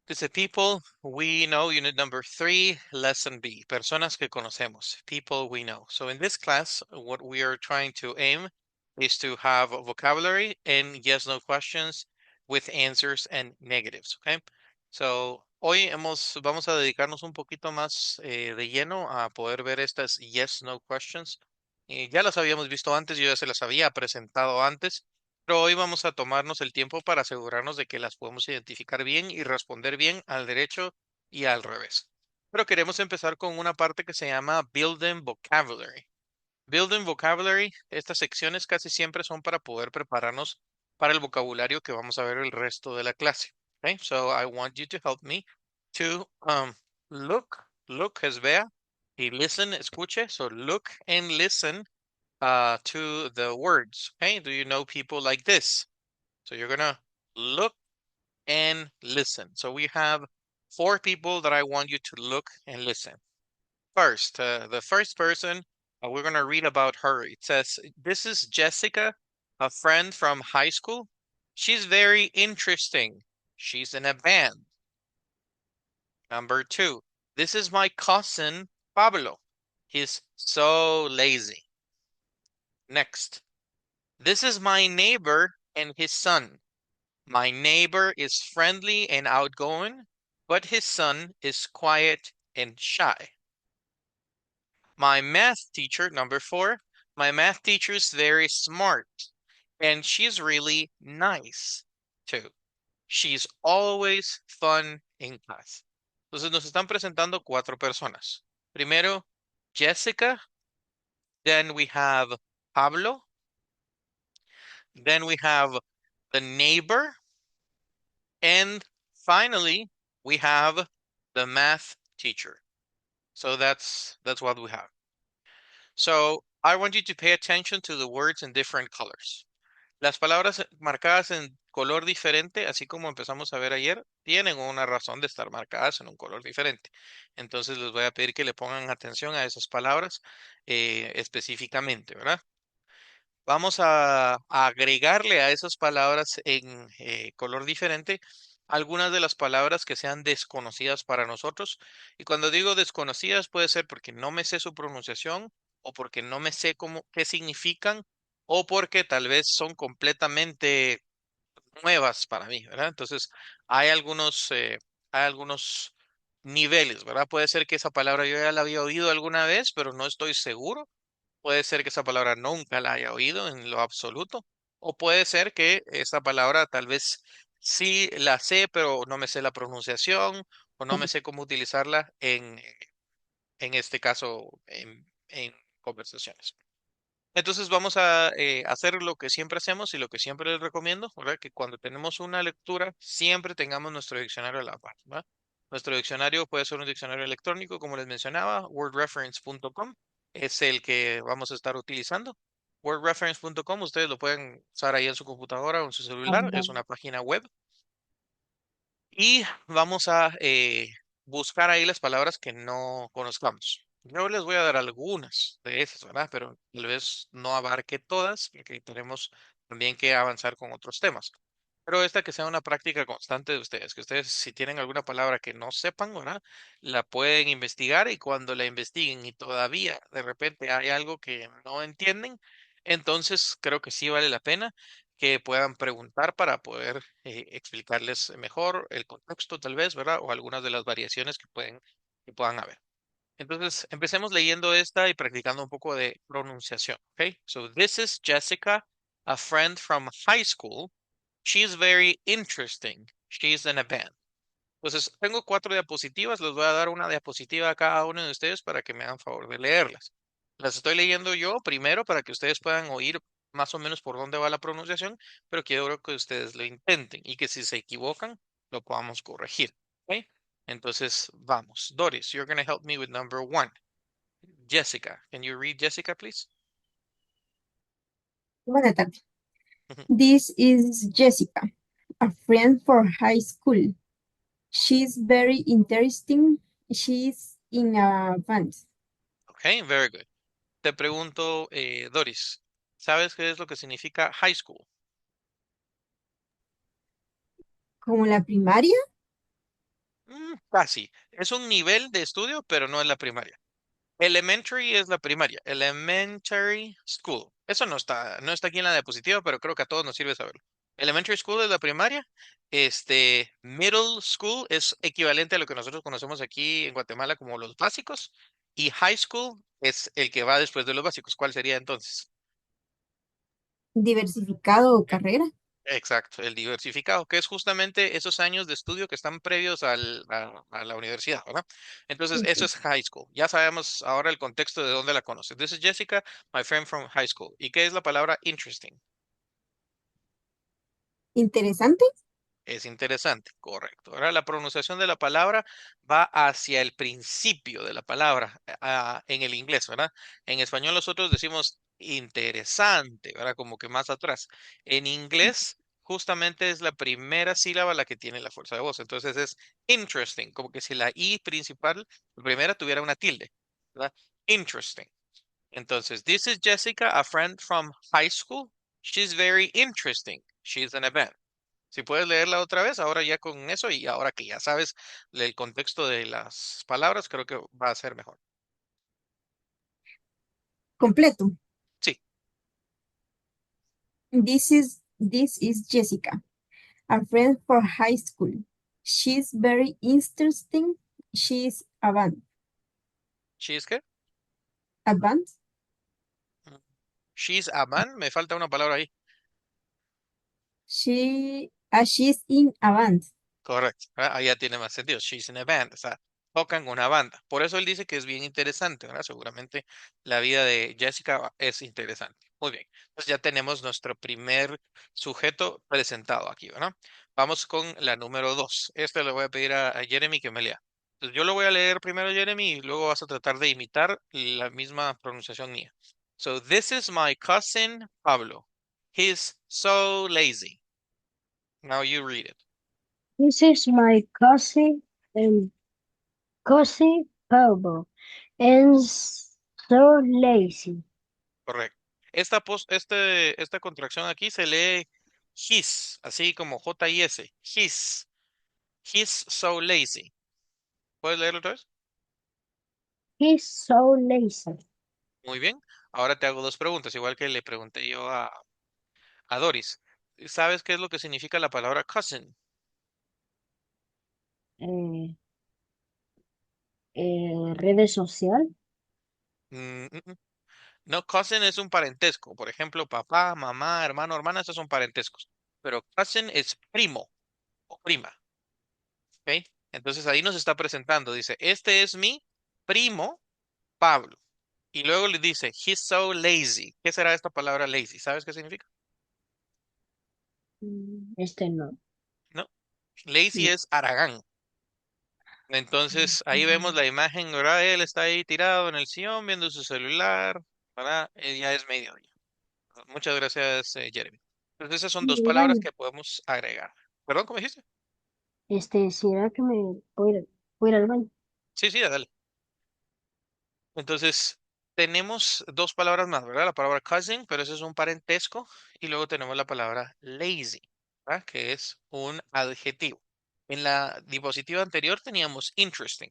Dice people we know, unit number 3, lesson B. Personas que conocemos. People we know. So in this class, what we are trying to aim is to have vocabulary and yes, no questions with answers and negatives. Okay. So hoy vamos a dedicarnos un poquito más de lleno a poder ver estas yes, no questions. Ya las habíamos visto antes, yo ya se las había presentado antes. Pero hoy vamos a tomarnos el tiempo para asegurarnos de que las podemos identificar bien y responder bien al derecho y al revés. Pero queremos empezar con una parte que se llama Building Vocabulary. Building Vocabulary, estas secciones casi siempre son para poder prepararnos para el vocabulario que vamos a ver el resto de la clase. Okay, so I want you to help me to look es vea, y listen, escuche. So look and listen to the words. Okay, do you know people like this? So you're gonna look and listen. So we have 4 people that I want you to look and listen. First, the first person, we're gonna read about her. It says, this is Jessica, a friend from high school. She's very interesting. She's in a band. Number 2, this is my cousin, Pablo. He's so lazy. Next, this is my neighbor and his son. My neighbor is friendly and outgoing, but his son is quiet and shy. My math teacher, number 4, my math teacher is very smart and she's really nice too. She's always fun in class. Entonces nos están presentando 4 personas. Primero, Jessica. Then we have Pablo. Then we have the neighbor. And finally, we have the math teacher. So that's what we have. So I want you to pay attention to the words in different colors. Las palabras marcadas en color diferente, así como empezamos a ver ayer, tienen una razón de estar marcadas en un color diferente. Entonces les voy a pedir que le pongan atención a esas palabras específicamente, ¿verdad? Vamos a agregarle a esas palabras en color diferente algunas de las palabras que sean desconocidas para nosotros. Y cuando digo desconocidas puede ser porque no me sé su pronunciación o porque no me sé qué significan o porque tal vez son completamente nuevas para mí, ¿verdad? Entonces hay algunos niveles, ¿verdad? Puede ser que esa palabra yo ya la había oído alguna vez, pero no estoy seguro. Puede ser que esa palabra nunca la haya oído en lo absoluto, o puede ser que esa palabra tal vez sí la sé, pero no me sé la pronunciación o no me sé cómo utilizarla en este caso en conversaciones. Entonces vamos a hacer lo que siempre hacemos y lo que siempre les recomiendo, ¿verdad? Que cuando tenemos una lectura siempre tengamos nuestro diccionario a la par, ¿verdad? Nuestro diccionario puede ser un diccionario electrónico, como les mencionaba, wordreference.com es el que vamos a estar utilizando. Wordreference.com, ustedes lo pueden usar ahí en su computadora o en su celular, es una página web. Y vamos a buscar ahí las palabras que no conozcamos. Yo les voy a dar algunas de esas, ¿verdad? Pero tal vez no abarque todas, porque tenemos también que avanzar con otros temas. Pero esta que sea una práctica constante de ustedes, que ustedes si tienen alguna palabra que no sepan, ¿verdad? La pueden investigar y cuando la investiguen y todavía de repente hay algo que no entienden, entonces creo que sí vale la pena que puedan preguntar para poder explicarles mejor el contexto, tal vez, ¿verdad? O algunas de las variaciones que puedan haber. Entonces, empecemos leyendo esta y practicando un poco de pronunciación. Okay, so this is Jessica, a friend from high school. She's very interesting. She's in a band. Entonces, tengo 4 diapositivas. Les voy a dar una diapositiva a cada uno de ustedes para que me hagan favor de leerlas. Las estoy leyendo yo primero para que ustedes puedan oír más o menos por dónde va la pronunciación, pero quiero que ustedes lo intenten y que si se equivocan, lo podamos corregir. ¿Ok? Entonces, vamos. Doris, you're going to help me with number 1. Jessica, can you read Jessica, please? Buenas tardes. This is Jessica, a friend for high school. She's very interesting. She's in a band. Okay, very good. Te pregunto, Doris, ¿sabes qué es lo que significa high school? ¿Como la primaria? casi. Es un nivel de estudio, pero no es la primaria. Elementary es la primaria. Elementary school. Eso no está aquí en la diapositiva, pero creo que a todos nos sirve saberlo. Elementary school es la primaria. Middle school es equivalente a lo que nosotros conocemos aquí en Guatemala como los básicos. Y high school es el que va después de los básicos. ¿Cuál sería entonces? Diversificado o carrera. Exacto, el diversificado, que es justamente esos años de estudio que están previos a la universidad, ¿verdad? Entonces, eso Ok. es high school. Ya sabemos ahora el contexto de dónde la conoces. This is Jessica, my friend from high school. ¿Y qué es la palabra interesting? Interesante. Es interesante, correcto. Ahora la pronunciación de la palabra va hacia el principio de la palabra en el inglés, ¿verdad? En español nosotros decimos interesante, ¿verdad? Como que más atrás. En inglés justamente es la primera sílaba la que tiene la fuerza de voz. Entonces es interesting, como que si la I principal, la primera tuviera una tilde, ¿verdad? Interesting. Entonces, this is Jessica, a friend from high school. She's very interesting. She's an event. Si puedes leerla otra vez, ahora ya con eso y ahora que ya sabes el contexto de las palabras, creo que va a ser mejor. Completo. Sí, This is Jessica, a friend for high school. She's very interesting. She's she's qué? advanced. She's a man, me falta una palabra ahí. She's in a band. Correcto, ahí ya tiene más sentido. She's in a band, o sea, tocan una banda. Por eso él dice que es bien interesante, ¿verdad? Seguramente la vida de Jessica es interesante. Muy bien, pues ya tenemos nuestro primer sujeto presentado aquí, ¿verdad? Vamos con la número dos. Esta le voy a pedir a Jeremy que me lea. Entonces, yo lo voy a leer primero, Jeremy, y luego vas a tratar de imitar la misma pronunciación mía. So, this is my cousin Pablo. He's so lazy. Now you read it. This is my cousin Pablo, and so lazy. Correcto. Esta contracción aquí se lee his, así como J-I-S. His. He's so lazy. ¿Puedes leerlo otra vez? He's so lazy. Muy bien. Ahora te hago dos preguntas, igual que le pregunté yo a Doris. ¿Sabes qué es lo que significa la palabra cousin? Eh, redes social. Mm, mm, mm. No, cousin es un parentesco. Por ejemplo, papá, mamá, hermano, hermana, esos son parentescos. Pero cousin es primo o prima. ¿Ok? Entonces ahí nos está presentando. Dice, este es mi primo Pablo. Y luego le dice, he's so lazy. ¿Qué será esta palabra lazy? ¿Sabes qué significa? Este no. No. Lazy No. es haragán. Entonces ahí vemos la imagen, ¿verdad? Él está ahí tirado en el sillón viendo su celular, ¿verdad? Ya es mediodía. Muchas gracias, Jeremy. Entonces esas son dos El palabras baño. que podemos agregar. ¿Perdón, cómo dijiste? ¿Será que puedo ir al baño? Sí, sí, dale. Entonces, tenemos dos palabras más, ¿verdad? La palabra cousin, pero ese es un parentesco. Y luego tenemos la palabra lazy, ¿verdad? Que es un adjetivo. En la diapositiva anterior teníamos interesting.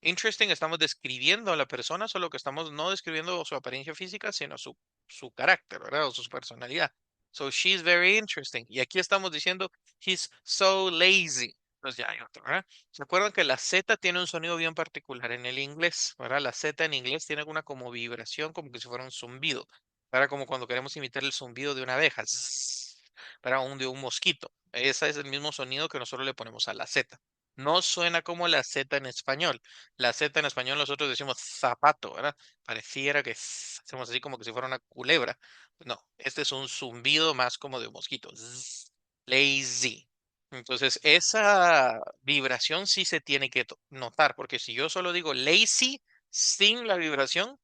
Interesting, estamos describiendo a la persona, solo que estamos no describiendo su apariencia física, sino su carácter, ¿verdad? O su personalidad. So, she's very interesting. Y aquí estamos diciendo, he's so lazy. Pues ya hay otro, ¿verdad? ¿Se acuerdan que la Z tiene un sonido bien particular en el inglés, ¿verdad? La Z en inglés tiene una como vibración, como que si fuera un zumbido, ¿verdad? Como cuando queremos imitar el zumbido de una abeja, zzz, ¿verdad? De un mosquito. Ese es el mismo sonido que nosotros le ponemos a la Z. No suena como la Z en español. La Z en español nosotros decimos zapato, ¿verdad? Pareciera que hacemos así como que si fuera una culebra. No, este es un zumbido más como de un mosquito. Zzz, lazy. Entonces, esa vibración sí se tiene que notar, porque si yo solo digo lazy sin la vibración,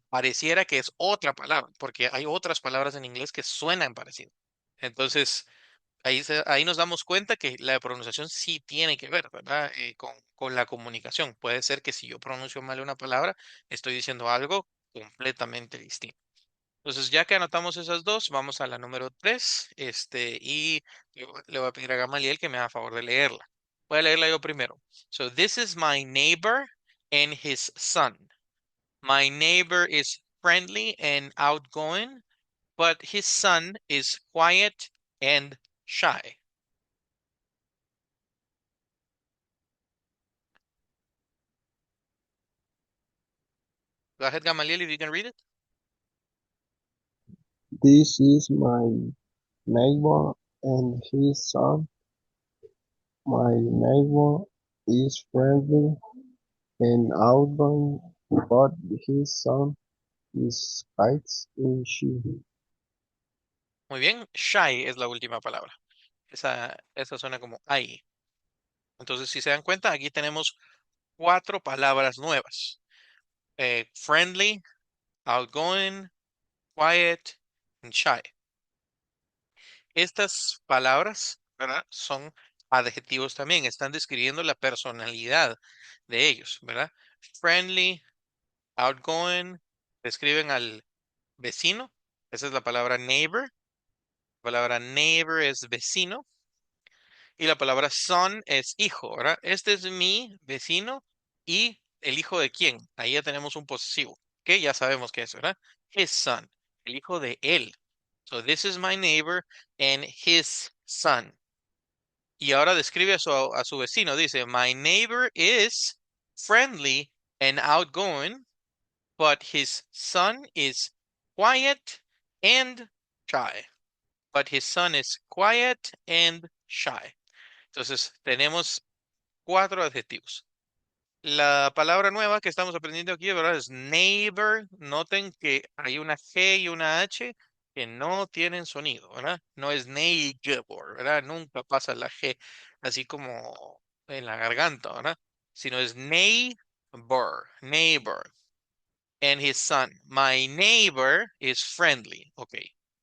pareciera que es otra palabra, porque hay otras palabras en inglés que suenan parecido. Entonces, ahí nos damos cuenta que la pronunciación sí tiene que ver, ¿verdad? Con la comunicación. Puede ser que si yo pronuncio mal una palabra, estoy diciendo algo completamente distinto. Entonces, ya que anotamos esas dos, vamos a la número tres, y le voy a pedir a Gamaliel que me haga favor de leerla. Voy a leerla yo primero. So this is my neighbor and his son. My neighbor is friendly and outgoing, but his son is quiet and shy. Go ahead, Gamaliel, if you can read it. This is my neighbor and his son. My neighbor is friendly and outgoing, but his son is quiet and shy. Muy bien, shy es la última palabra. Esa suena como ahí. Entonces, si se dan cuenta, aquí tenemos 4 palabras nuevas. Friendly, outgoing, quiet, and shy. Estas palabras, ¿verdad? Son adjetivos también, están describiendo la personalidad de ellos, ¿verdad? Friendly, outgoing, describen al vecino. Esa es la palabra neighbor. La palabra neighbor es vecino. Y la palabra son es hijo, ¿verdad? Este es mi vecino y el hijo de quién. Ahí ya tenemos un posesivo, que ya sabemos qué es, ¿verdad? His son, el hijo de él. So this is my neighbor and his son. Y ahora describe a su vecino. Dice, my neighbor is friendly and outgoing, but his son is quiet and shy. But his son is quiet and shy. Entonces, tenemos 4 adjetivos. La palabra nueva que estamos aprendiendo aquí, ¿verdad? Es neighbor. Noten que hay una G y una H que no tienen sonido, ¿verdad? No es neighbor, ¿verdad? Nunca pasa la G así como en la garganta, ¿verdad? Sino es neighbor, neighbor. And his son. My neighbor is friendly. Ok.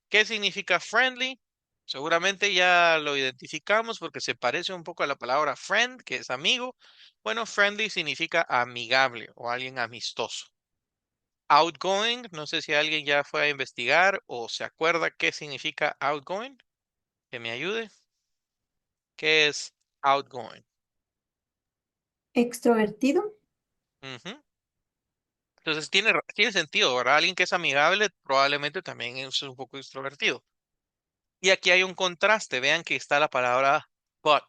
¿Qué significa friendly? Seguramente ya lo identificamos porque se parece un poco a la palabra friend, que es amigo. Bueno, friendly significa amigable o alguien amistoso. Outgoing, no sé si alguien ya fue a investigar o se acuerda qué significa outgoing. Que me ayude. ¿Qué es outgoing? Extrovertido. Ujú. Entonces tiene sentido, ¿verdad? Alguien que es amigable probablemente también es un poco extrovertido. Y aquí hay un contraste. Vean que está la palabra but,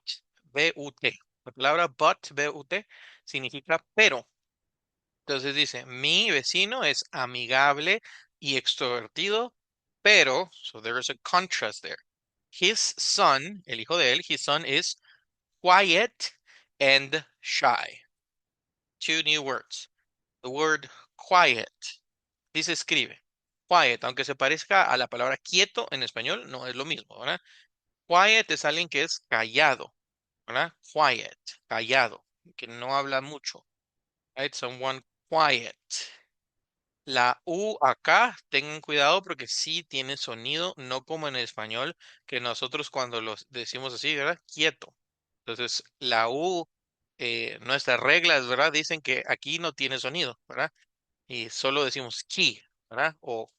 B-U-T. La palabra but, B-U-T, significa pero. Entonces dice, mi vecino es amigable y extrovertido, pero, so there is a contrast there. His son, el hijo de él, his son is quiet and shy. 2 new words. The word quiet. Dice escribe. Quiet, aunque se parezca a la palabra quieto en español, no es lo mismo, ¿verdad? Quiet es alguien que es callado, ¿verdad? Quiet, callado, que no habla mucho. Right? Someone quiet. La U acá, tengan cuidado porque sí tiene sonido, no como en el español, que nosotros cuando los decimos así, ¿verdad? Quieto. Entonces, la U, nuestras reglas, ¿verdad? Dicen que aquí no tiene sonido, ¿verdad? Y solo decimos key, ¿verdad? O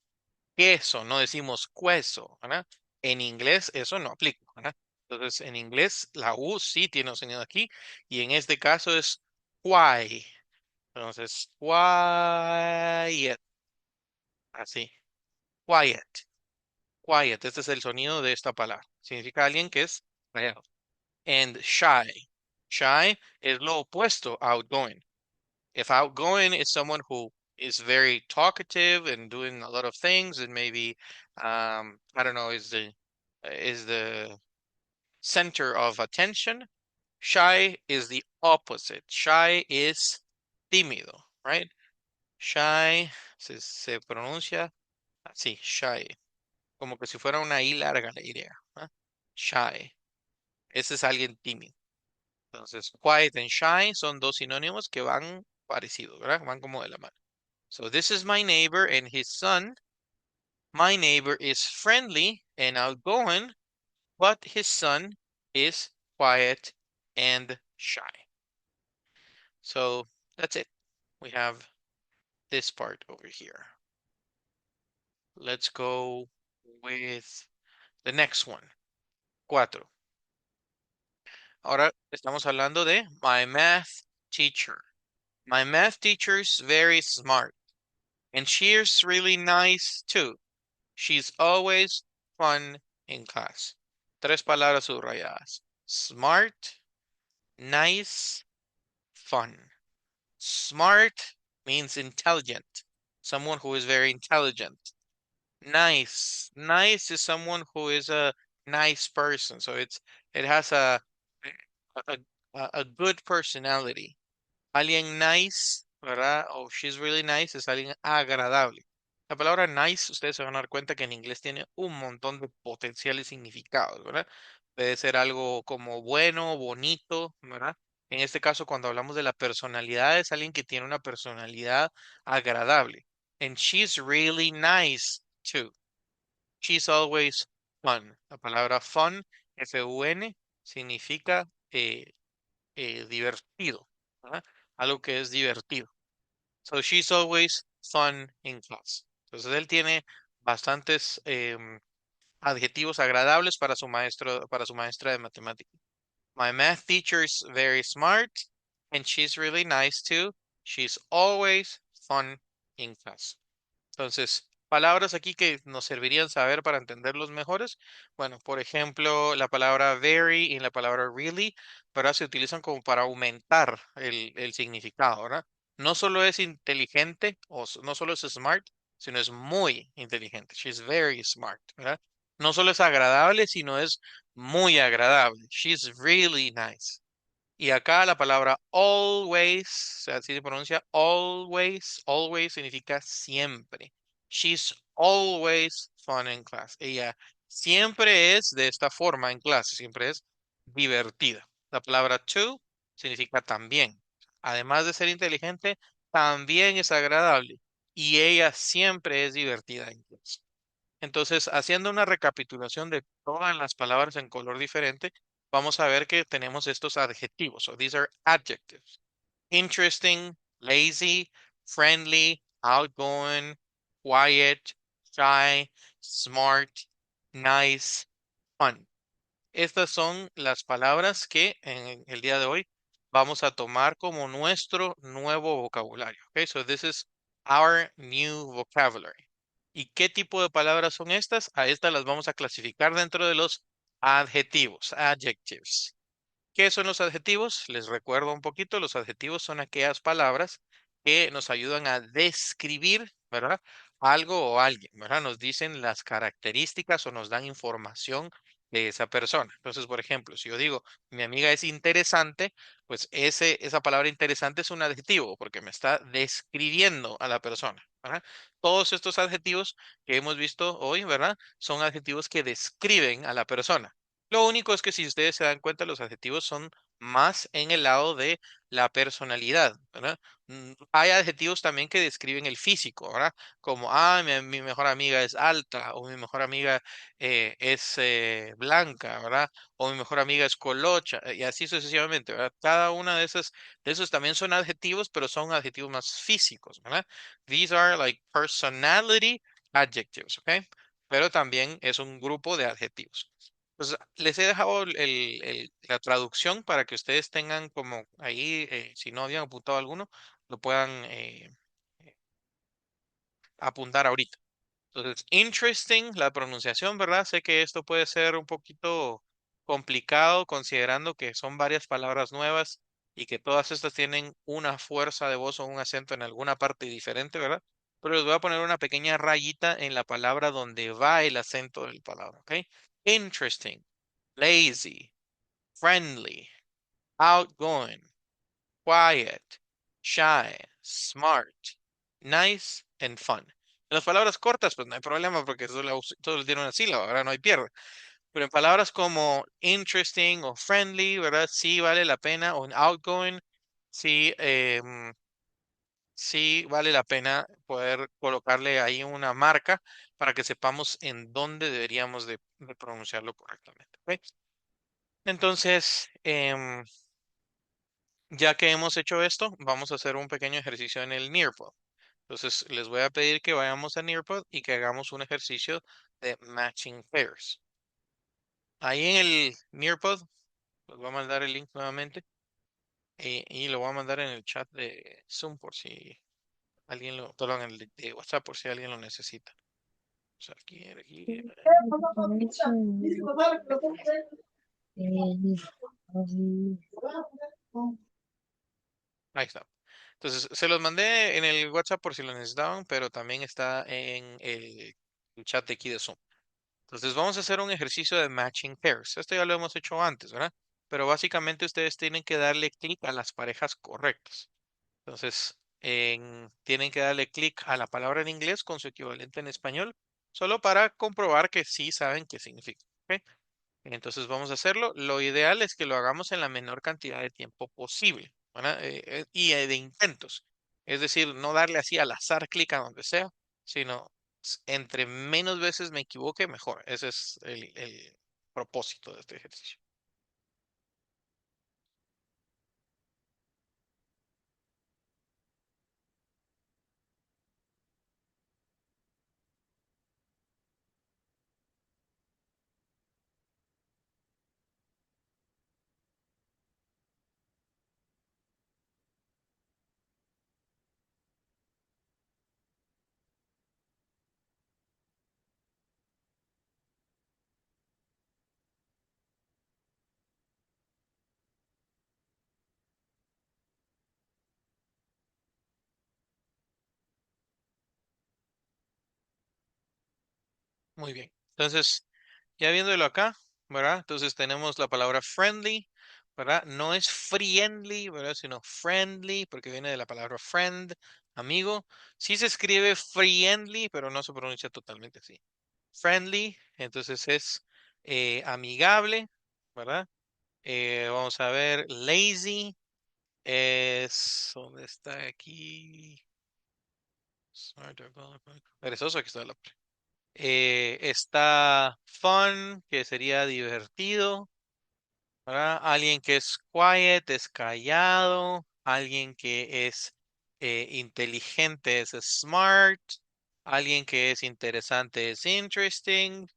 queso, no decimos queso, ¿verdad? En inglés eso no aplica, ¿verdad? Entonces, en inglés la U sí tiene un sonido aquí y en este caso es quiet. Entonces, quiet, así, quiet, quiet. Este es el sonido de esta palabra. Significa alguien que es callado. And shy. Shy es lo opuesto a outgoing. If outgoing is someone who is very talkative and doing a lot of things and maybe I don't know is the center of attention, shy is the opposite. Shy is tímido, right? Shy se pronuncia así, shy, como que si fuera una I larga la Y, ¿ah? Shy. Ese es alguien tímido. Entonces, quiet and shy son 2 sinónimos que van parecidos, ¿verdad? Van como de la mano. So this is my neighbor and his son. My neighbor is friendly and outgoing, but his son is quiet and shy. So that's it. We have this part over here. Let's go with the next one. Cuatro. Ahora estamos hablando de my math teacher. My math teacher's very smart. And she's really nice too. She's always fun in class. Tres palabras subrayadas. Smart, nice, fun. Smart means intelligent. Someone who is very intelligent. Nice. Nice is someone who is a nice person. So it has a, a good personality. Alguien nice, ¿verdad? Oh, she's really nice, es alguien agradable. La palabra nice, ustedes se van a dar cuenta que en inglés tiene un montón de potenciales significados, ¿verdad? Puede ser algo como bueno, bonito, ¿verdad? En este caso, cuando hablamos de la personalidad, es alguien que tiene una personalidad agradable. And she's really nice too. She's always fun. La palabra fun, F-U-N, significa divertido, ¿verdad? Algo que es divertido. So she's always fun in class. Entonces él tiene bastantes adjetivos agradables para su maestro, para su maestra de matemáticas. My math teacher is very smart and she's really nice too. She's always fun in class. Entonces, palabras aquí que nos servirían saber para entenderlos mejores. Bueno, por ejemplo, la palabra very y la palabra really, ¿verdad? Se utilizan como para aumentar el significado, ¿verdad? No solo es inteligente no solo es smart, sino es muy inteligente. She's very smart, ¿verdad? No solo es agradable, sino es muy agradable. She's really nice. Y acá la palabra always, o sea, así se pronuncia always, always significa siempre. She's always fun in class. Ella siempre es de esta forma en clase, siempre es divertida. La palabra too significa también. Además de ser inteligente, también es agradable. Y ella siempre es divertida en clase. Entonces, haciendo una recapitulación de todas las palabras en color diferente, vamos a ver que tenemos estos adjetivos. So these are adjectives. Interesting, lazy, friendly, outgoing, quiet, shy, smart, nice, fun. Estas son las palabras que en el día de hoy vamos a tomar como nuestro nuevo vocabulario. Okay, so this is our new vocabulary. ¿Y qué tipo de palabras son estas? A estas las vamos a clasificar dentro de los adjetivos, adjectives. ¿Qué son los adjetivos? Les recuerdo un poquito, los adjetivos son aquellas palabras que nos ayudan a describir, ¿verdad? Algo o alguien, ¿verdad? Nos dicen las características o nos dan información de esa persona. Entonces, por ejemplo, si yo digo, mi amiga es interesante, pues esa palabra interesante es un adjetivo porque me está describiendo a la persona, ¿verdad? Todos estos adjetivos que hemos visto hoy, ¿verdad? Son adjetivos que describen a la persona. Lo único es que si ustedes se dan cuenta, los adjetivos son más en el lado de la personalidad, ¿verdad? Hay adjetivos también que describen el físico, ¿verdad? Como, mi mejor amiga es alta, o mi mejor amiga es blanca, ¿verdad? O mi mejor amiga es colocha, y así sucesivamente, ¿verdad? Cada una de esos también son adjetivos, pero son adjetivos más físicos, ¿verdad? These are like personality adjectives, ¿ok? Pero también es un grupo de adjetivos. Pues les he dejado la traducción para que ustedes tengan como ahí, si no habían apuntado alguno, lo puedan eh, apuntar ahorita. Entonces, interesting, la pronunciación, ¿verdad? Sé que esto puede ser un poquito complicado considerando que son varias palabras nuevas y que todas estas tienen una fuerza de voz o un acento en alguna parte diferente, ¿verdad? Pero les voy a poner una pequeña rayita en la palabra donde va el acento del palabra, ¿ok? Interesting, lazy, friendly, outgoing, quiet, shy, smart, nice, and fun. En las palabras cortas, pues no hay problema porque solo tiene una sílaba, ¿verdad? No hay pierde. Pero en palabras como interesting o friendly, ¿verdad? Sí vale la pena, o outgoing, sí, sí vale la pena poder colocarle ahí una marca para que sepamos en dónde deberíamos de pronunciarlo correctamente. ¿Ok? Entonces, ya que hemos hecho esto, vamos a hacer un pequeño ejercicio en el Nearpod. Entonces, les voy a pedir que vayamos a Nearpod y que hagamos un ejercicio de matching pairs. Ahí en el Nearpod Les voy a mandar el link nuevamente y lo voy a mandar en el chat de Zoom por si alguien lo, perdón, en el de WhatsApp por si alguien lo necesita. O sea, aquí. Ahí está. Entonces, se los mandé en el WhatsApp por si lo necesitaban, pero también está en el chat de aquí de Zoom. Entonces, vamos a hacer un ejercicio de matching pairs. Esto ya lo hemos hecho antes, ¿verdad? Pero básicamente ustedes tienen que darle clic a las parejas correctas. Entonces, tienen que darle clic a la palabra en inglés con su equivalente en español, solo para comprobar que sí saben qué significa. ¿Ok? Entonces vamos a hacerlo. Lo ideal es que lo hagamos en la menor cantidad de tiempo posible, ¿verdad? De intentos. Es decir, no darle así al azar clic a donde sea, sino entre menos veces me equivoque, mejor. Ese es el propósito de este ejercicio. Muy bien. Entonces, ya viéndolo acá, ¿verdad? Entonces tenemos la palabra friendly, ¿verdad? No es friendly, ¿verdad? Sino friendly, porque viene de la palabra friend, amigo. Sí se escribe friendly, pero no se pronuncia totalmente así. Friendly, entonces es amigable, ¿verdad? Vamos a ver, lazy ¿dónde está aquí? Perezoso, aquí está la está fun, que sería divertido, ¿verdad? Alguien que es quiet, es callado. Alguien que es inteligente es smart. Alguien que es interesante es interesting.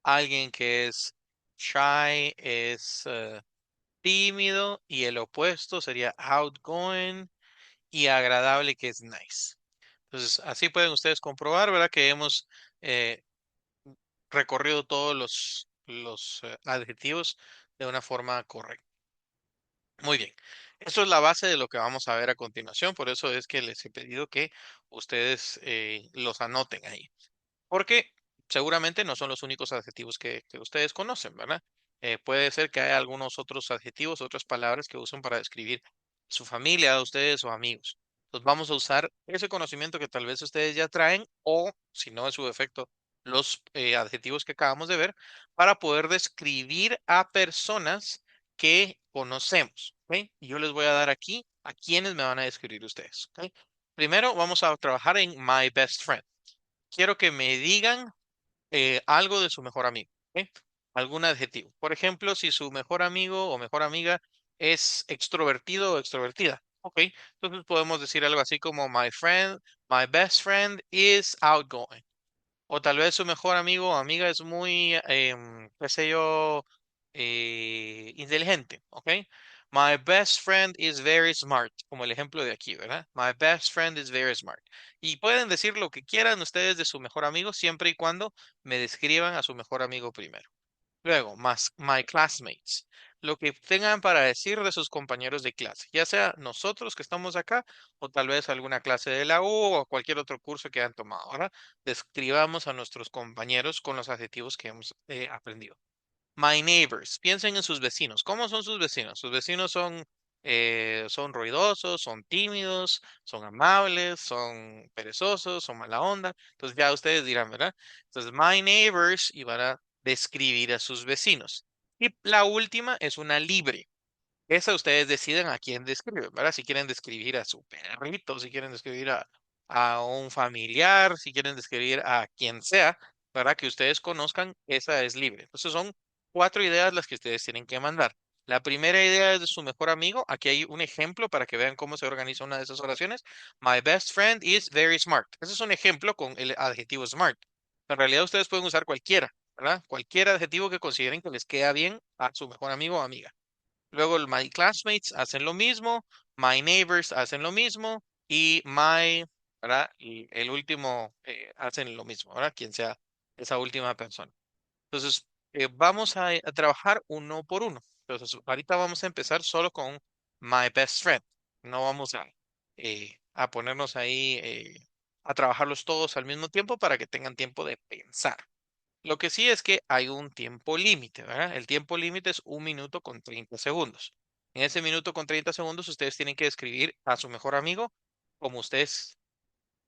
Alguien que es shy es tímido. Y el opuesto sería outgoing y agradable, que es nice. Entonces, así pueden ustedes comprobar, ¿verdad? Que hemos eh, recorrido todos los adjetivos de una forma correcta. Muy bien. Eso es la base de lo que vamos a ver a continuación. Por eso es que les he pedido que ustedes los anoten ahí. Porque seguramente no son los únicos adjetivos que ustedes conocen, ¿verdad? Puede ser que haya algunos otros adjetivos, otras palabras que usen para describir su familia, ustedes o amigos. Entonces vamos a usar ese conocimiento que tal vez ustedes ya traen o, si no es su defecto, los adjetivos que acabamos de ver para poder describir a personas que conocemos. ¿Ok? Y yo les voy a dar aquí a quienes me van a describir ustedes. ¿Ok? Primero vamos a trabajar en My Best Friend. Quiero que me digan algo de su mejor amigo, ¿ok? Algún adjetivo. Por ejemplo, si su mejor amigo o mejor amiga es extrovertido o extrovertida, ¿ok? Entonces podemos decir algo así como my best friend is outgoing. O tal vez su mejor amigo o amiga es muy, qué sé yo, inteligente, ¿ok? My best friend is very smart, como el ejemplo de aquí, ¿verdad? My best friend is very smart. Y pueden decir lo que quieran ustedes de su mejor amigo, siempre y cuando me describan a su mejor amigo primero. Luego, más my classmates. Lo que tengan para decir de sus compañeros de clase, ya sea nosotros que estamos acá o tal vez alguna clase de la U o cualquier otro curso que hayan tomado. Ahora, describamos a nuestros compañeros con los adjetivos que hemos aprendido. My neighbors. Piensen en sus vecinos. ¿Cómo son sus vecinos? Sus vecinos son ruidosos, son tímidos, son amables, son perezosos, son mala onda. Entonces ya ustedes dirán, ¿verdad? Entonces, my neighbors y van a describir a sus vecinos. Y la última es una libre. Esa ustedes deciden a quién describen, ¿verdad? Si quieren describir a su perrito, si quieren describir a un familiar, si quieren describir a quien sea, ¿verdad? Que ustedes conozcan, esa es libre. Entonces son cuatro ideas las que ustedes tienen que mandar. La primera idea es de su mejor amigo. Aquí hay un ejemplo para que vean cómo se organiza una de esas oraciones. My best friend is very smart. Ese es un ejemplo con el adjetivo smart. En realidad ustedes pueden usar cualquiera, ¿verdad? Cualquier adjetivo que consideren que les queda bien a su mejor amigo o amiga. Luego el my classmates hacen lo mismo, my neighbors hacen lo mismo y my, ¿verdad? Y el último hacen lo mismo, ¿verdad? Quien sea esa última persona. Entonces, vamos a trabajar uno por uno. Entonces, ahorita vamos a empezar solo con my best friend. No vamos a ponernos ahí a trabajarlos todos al mismo tiempo para que tengan tiempo de pensar. Lo que sí es que hay un tiempo límite, ¿verdad? El tiempo límite es 1 minuto con 30 segundos. En ese minuto con 30 segundos, ustedes tienen que describir a su mejor amigo como ustedes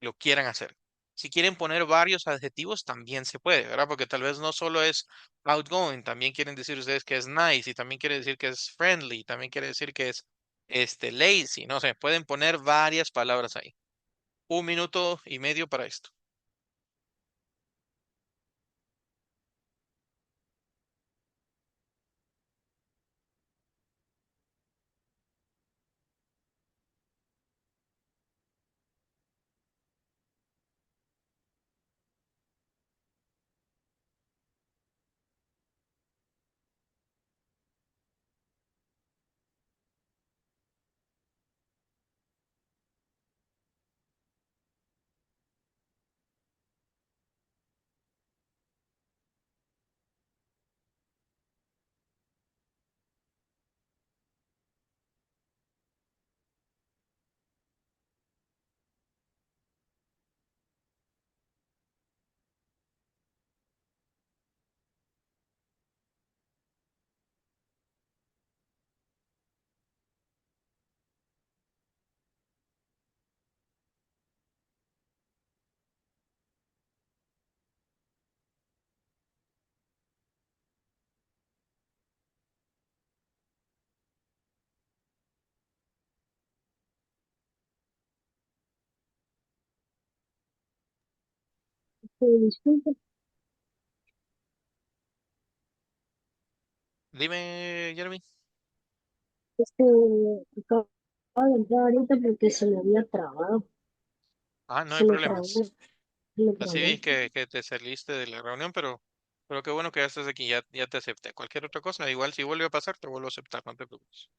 lo quieran hacer. Si quieren poner varios adjetivos, también se puede, ¿verdad? Porque tal vez no solo es outgoing, también quieren decir ustedes que es nice y también quiere decir que es friendly, también quiere decir que es lazy, no sé, pueden poner varias palabras ahí. 1 minuto y medio para esto. Disculpe, Dime, Jeremy. este, acabo de entrar ahorita porque se me había trabado, Ah, no hay se me trabó, problemas. se me Así trabó. vi que te saliste de la reunión, pero qué bueno que ya estás aquí, ya te acepté. Cualquier otra cosa, igual si vuelve a pasar, te vuelvo a aceptar, no te preocupes.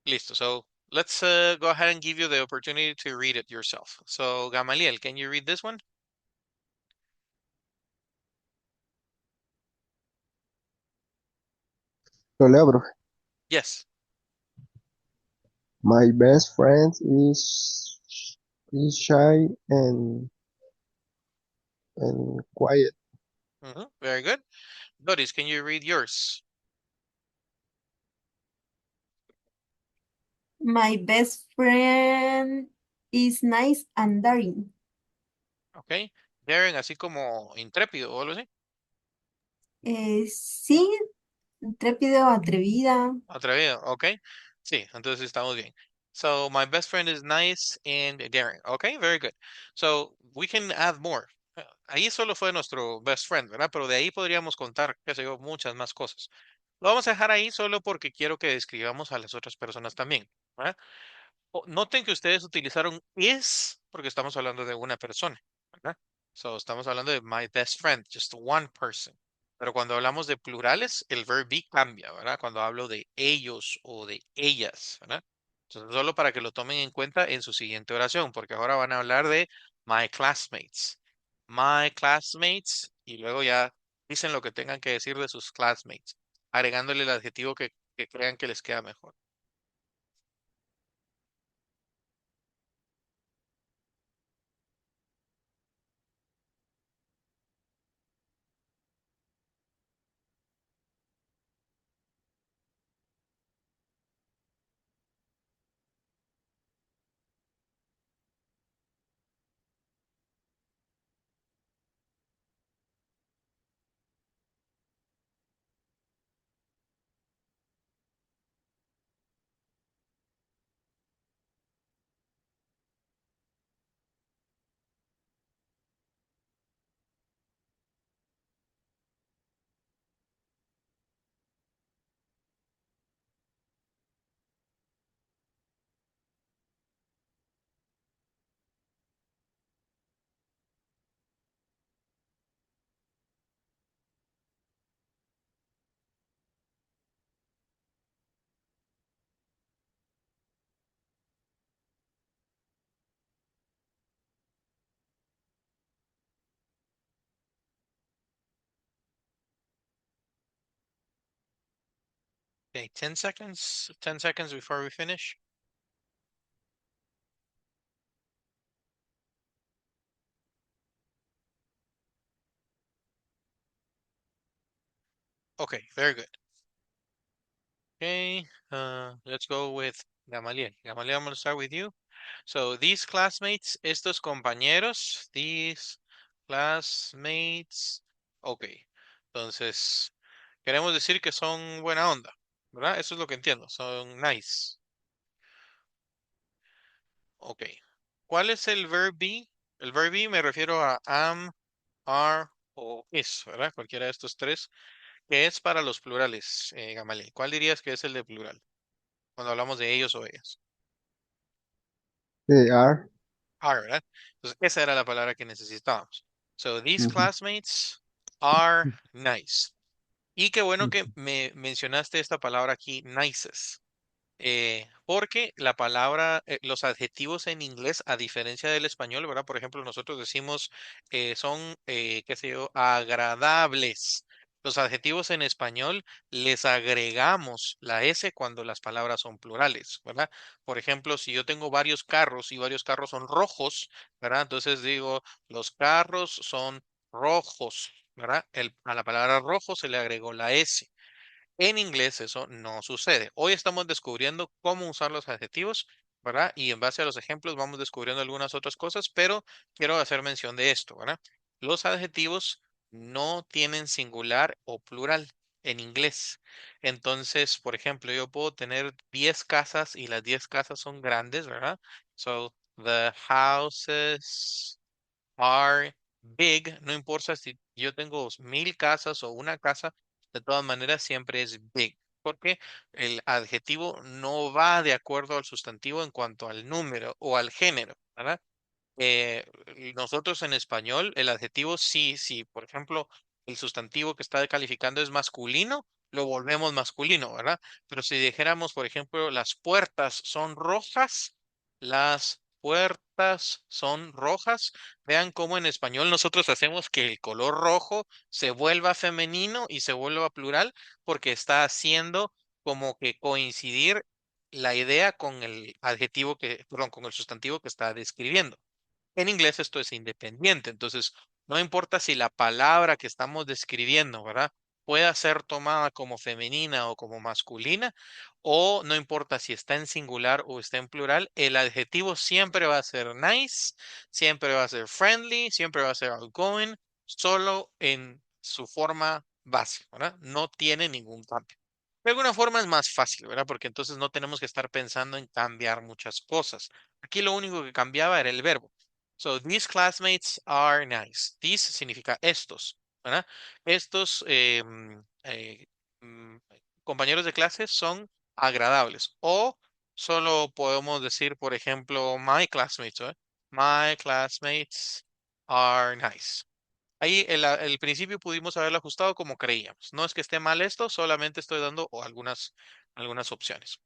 Listo. So let's go ahead and give you the opportunity to read it yourself. So Gamaliel, can you read this one? Lo leo, bro. Yes. My best friend is shy and quiet. Very good. Doris, can you read yours? My best friend is nice and daring. Okay. Daring, así como intrépido o algo así. Sí, intrépido, atrevida. Atrevido, okay. Sí, entonces estamos bien. So my best friend is nice and daring. Okay, very good. So we can add more. Ahí solo fue nuestro best friend, ¿verdad? Pero de ahí podríamos contar, qué sé yo, muchas más cosas. Lo vamos a dejar ahí solo porque quiero que describamos a las otras personas también, ¿verdad? Noten que ustedes utilizaron is porque estamos hablando de una persona, ¿verdad? So, estamos hablando de my best friend, just one person. Pero cuando hablamos de plurales, el verb be cambia, ¿verdad? Cuando hablo de ellos o de ellas, ¿verdad? Entonces, solo para que lo tomen en cuenta en su siguiente oración, porque ahora van a hablar de my classmates. My classmates, y luego ya dicen lo que tengan que decir de sus classmates, agregándole el adjetivo que crean que les queda mejor. Okay, 10 seconds. 10 seconds before we finish. Okay, very good. Okay, let's go with Gamaliel. Gamaliel, I'm going to start with you. So, these classmates, estos compañeros, these classmates. Okay, entonces, queremos decir que son buena onda, ¿verdad? Eso es lo que entiendo, son nice. Ok. ¿Cuál es el verb be? El verb be me refiero a am, are o is, ¿verdad? Cualquiera de estos tres, que es para los plurales, Gamaliel. ¿Cuál dirías que es el de plural? Cuando hablamos de ellos o ellas. They are. Are, ¿verdad? Entonces, esa era la palabra que necesitábamos. So, these Ujú, classmates are nice. Y qué bueno que ujú. me mencionaste esta palabra aquí, nices. Porque la palabra, los adjetivos en inglés, a diferencia del español, ¿verdad? Por ejemplo, nosotros decimos son, qué sé yo, agradables. Los adjetivos en español les agregamos la S cuando las palabras son plurales, ¿verdad? Por ejemplo, si yo tengo varios carros y varios carros son rojos, ¿verdad? Entonces digo, los carros son rojos, ¿verdad? A la palabra rojo se le agregó la S. En inglés eso no sucede. Hoy estamos descubriendo cómo usar los adjetivos, ¿verdad? Y en base a los ejemplos vamos descubriendo algunas otras cosas, pero quiero hacer mención de esto, ¿verdad? Los adjetivos no tienen singular o plural en inglés. Entonces, por ejemplo, yo puedo tener 10 casas y las 10 casas son grandes, ¿verdad? So, the houses are big, no importa si yo tengo 1000 casas o una casa, de todas maneras siempre es big, porque el adjetivo no va de acuerdo al sustantivo en cuanto al número o al género, ¿verdad? Nosotros en español, el adjetivo sí, sí, por ejemplo, el sustantivo que está calificando es masculino, lo volvemos masculino, ¿verdad? Pero si dijéramos, por ejemplo, las puertas son rojas, las puertas son rojas, vean cómo en español nosotros hacemos que el color rojo se vuelva femenino y se vuelva plural, porque está haciendo como que coincidir la idea con el adjetivo que, perdón, con el sustantivo que está describiendo. En inglés esto es independiente, entonces no importa si la palabra que estamos describiendo, ¿verdad? Pueda ser tomada como femenina o como masculina, o no importa si está en singular o está en plural, el adjetivo siempre va a ser nice, siempre va a ser friendly, siempre va a ser outgoing, solo en su forma base, ¿verdad? No tiene ningún cambio. De alguna forma es más fácil, ¿verdad? Porque entonces no tenemos que estar pensando en cambiar muchas cosas. Aquí lo único que cambiaba era el verbo. So, these classmates are nice. These significa estos, ¿verdad? Estos mm, compañeros de clase son agradables. O solo podemos decir, por ejemplo, my classmates, ¿eh? My classmates are nice. Ahí el principio pudimos haberlo ajustado como creíamos. No es que esté mal esto, solamente estoy dando algunas opciones.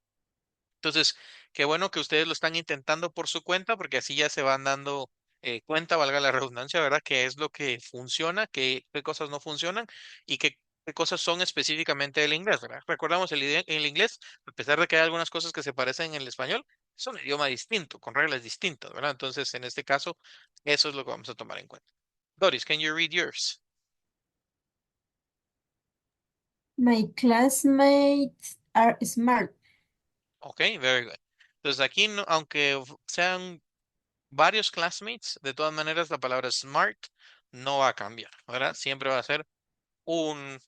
Entonces, qué bueno que ustedes lo están intentando por su cuenta, porque así ya se van dando cuenta, valga la redundancia, ¿verdad? Qué es lo que funciona, qué cosas no funcionan y qué cosas son específicamente del inglés, ¿verdad? Recordamos el inglés, a pesar de que hay algunas cosas que se parecen en el español, es un idioma distinto, con reglas distintas, ¿verdad? Entonces, en este caso, eso es lo que vamos a tomar en cuenta. Doris, can you read yours? My classmates are smart. Ok, very good. Entonces aquí, aunque sean varios classmates, de todas maneras la palabra smart no va a cambiar, ¿verdad? Siempre va a ser un,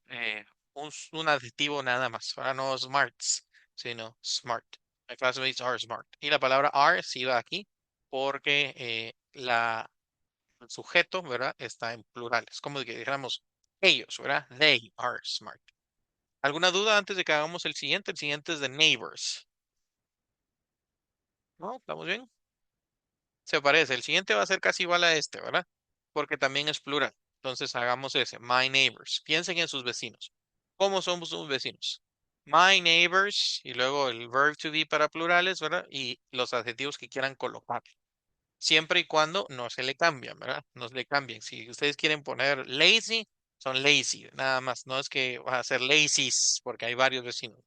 un adjetivo nada más, ¿verdad? No smarts, sino smart. My classmates are smart. Y la palabra are sí va aquí porque el sujeto, ¿verdad? Está en plurales. Como que dijéramos ellos, ¿verdad? They are smart. ¿Alguna duda antes de que hagamos el siguiente? El siguiente es de neighbors. ¿No? ¿Estamos bien? Se parece. El siguiente va a ser casi igual a este, ¿verdad? Porque también es plural. Entonces hagamos ese. My neighbors. Piensen en sus vecinos. ¿Cómo somos sus vecinos? My neighbors y luego el verb to be para plurales, ¿verdad? Y los adjetivos que quieran colocar. Siempre y cuando no se le cambian, ¿verdad? No se le cambien. Si ustedes quieren poner lazy, son lazy, nada más. No es que va a ser lazies porque hay varios vecinos.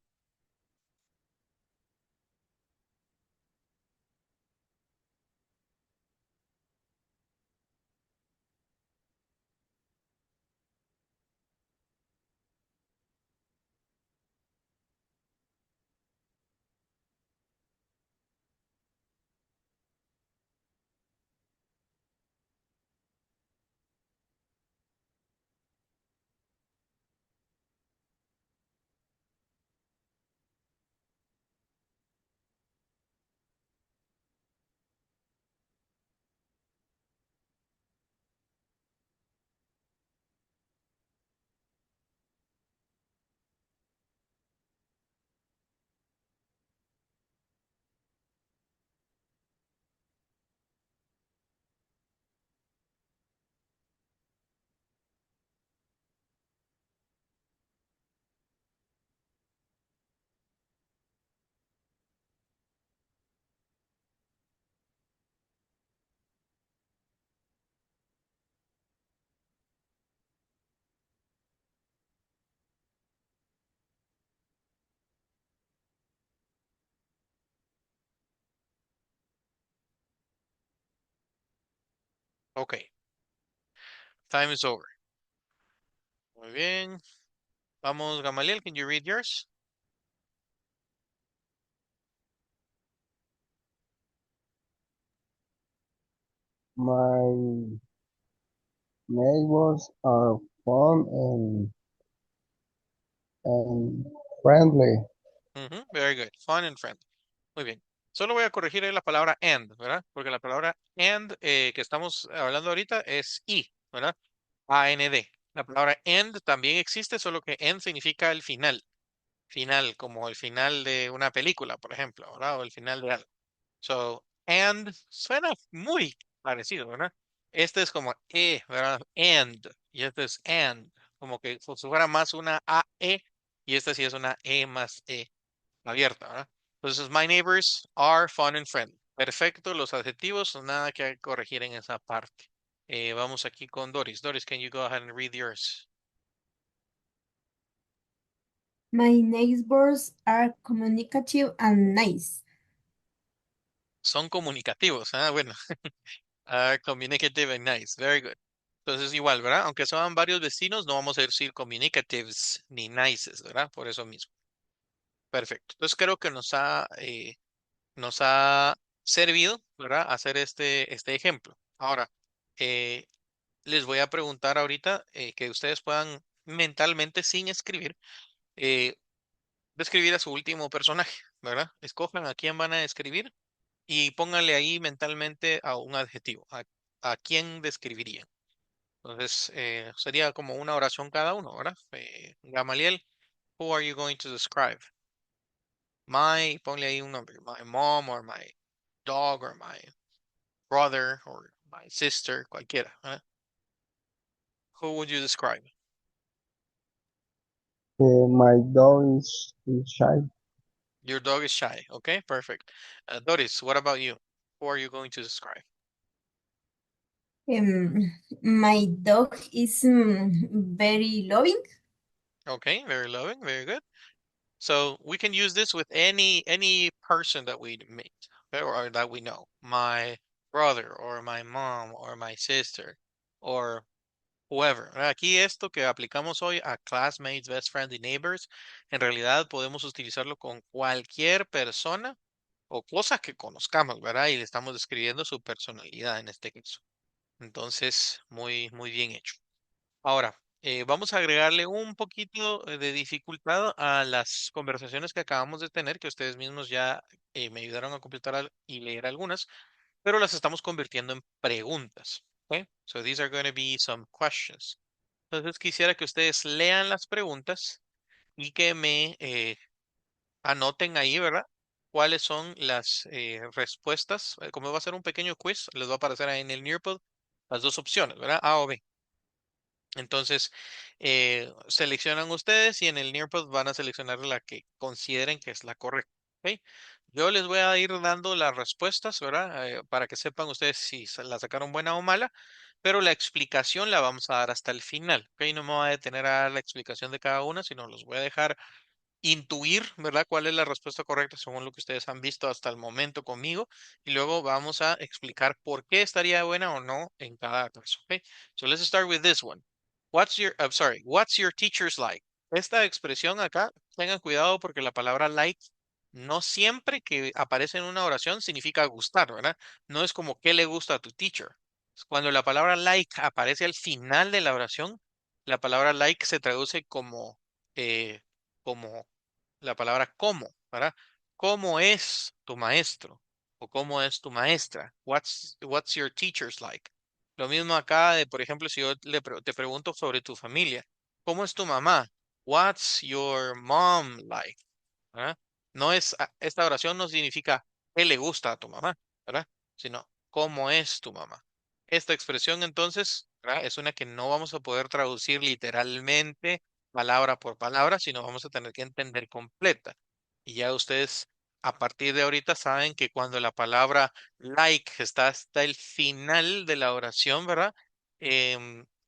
Ok. Time is over. Muy bien. Vamos, Gamaliel, can you read yours? My neighbors are fun and friendly. Very good. Fun and friendly. Muy bien. Solo voy a corregir ahí la palabra and, ¿verdad? Porque la palabra and que estamos hablando ahorita es y, ¿verdad? AND. La palabra end también existe, solo que end significa el final. Final, como el final de una película, por ejemplo, ¿verdad? O el final de algo. So, and suena muy parecido, ¿verdad? Este es como ¿verdad? And. Y este es and. Como que si fuera más una AE. Y esta sí es una E más E abierta, ¿verdad? Entonces, my neighbors are fun and friendly. Perfecto, los adjetivos, nada que corregir en esa parte. Vamos aquí con Doris. Doris, can you go ahead and read yours? My neighbors are communicative and nice. Son comunicativos, ah, bueno. Are communicative and nice. Very good. Entonces, igual, ¿verdad? Aunque son varios vecinos, no vamos a decir communicatives ni nices, ¿verdad? Por eso mismo. Perfecto. Entonces, creo que nos ha servido, ¿verdad? Hacer este ejemplo. Ahora, eh, les voy a preguntar ahorita que ustedes puedan mentalmente, sin escribir, eh, describir a su último personaje, ¿verdad? Escojan a quién van a escribir y pónganle ahí mentalmente a un adjetivo. ¿A quién describirían? Entonces, sería como una oración cada uno, ¿verdad? Gamaliel, who are you going to describe? Ponle ahí un nombre. My mom or my dog or my brother or my sister, cualquiera, ¿verdad? Who would you describe? My dog is shy. Your dog is shy. Okay, perfect. Doris, what about you? Who are you going to describe? My dog is very loving. Okay, very loving, very good. So we can use this with any person that we meet, okay, or that we know. My brother or my mom or my sister or whoever. Aquí esto que aplicamos hoy a classmates, best friends y neighbors, en realidad podemos utilizarlo con cualquier persona o cosa que conozcamos, ¿verdad? Y le estamos describiendo su personalidad en este caso. Entonces, muy bien hecho. Ahora, vamos a agregarle un poquito de dificultad a las conversaciones que acabamos de tener, que ustedes mismos ya me ayudaron a completar y leer algunas, pero las estamos convirtiendo en preguntas. Okay? So these are going to be some questions. Entonces quisiera que ustedes lean las preguntas y que me anoten ahí, ¿verdad? ¿Cuáles son las respuestas? Como va a ser un pequeño quiz, les va a aparecer ahí en el Nearpod las dos opciones, ¿verdad? A o B. Entonces, seleccionan ustedes y en el Nearpod van a seleccionar la que consideren que es la correcta. ¿Ok? Yo les voy a ir dando las respuestas, ¿verdad? Para que sepan ustedes si la sacaron buena o mala, pero la explicación la vamos a dar hasta el final. ¿Ok? No me voy a detener a dar la explicación de cada una, sino los voy a dejar intuir, ¿verdad? ¿Cuál es la respuesta correcta según lo que ustedes han visto hasta el momento conmigo? Y luego vamos a explicar por qué estaría buena o no en cada caso. ¿Ok? So let's start with this one. What's your teacher's like? Esta expresión acá, tengan cuidado porque la palabra like no siempre que aparece en una oración significa gustar, ¿verdad? No es como qué le gusta a tu teacher. Cuando la palabra like aparece al final de la oración, la palabra like se traduce eh, como la palabra cómo, ¿verdad? ¿Cómo es tu maestro? ¿O cómo es tu maestra? What's your teacher's like? Lo mismo acá de, por ejemplo, si yo te pregunto sobre tu familia, ¿cómo es tu mamá? What's your mom like? ¿Verdad? No es, esta oración no significa qué le gusta a tu mamá, ¿verdad? Sino cómo es tu mamá. Esta expresión entonces, ¿verdad? Es una que no vamos a poder traducir literalmente palabra por palabra, sino vamos a tener que entender completa. Y ya ustedes a partir de ahorita saben que cuando la palabra like está hasta el final de la oración, ¿verdad?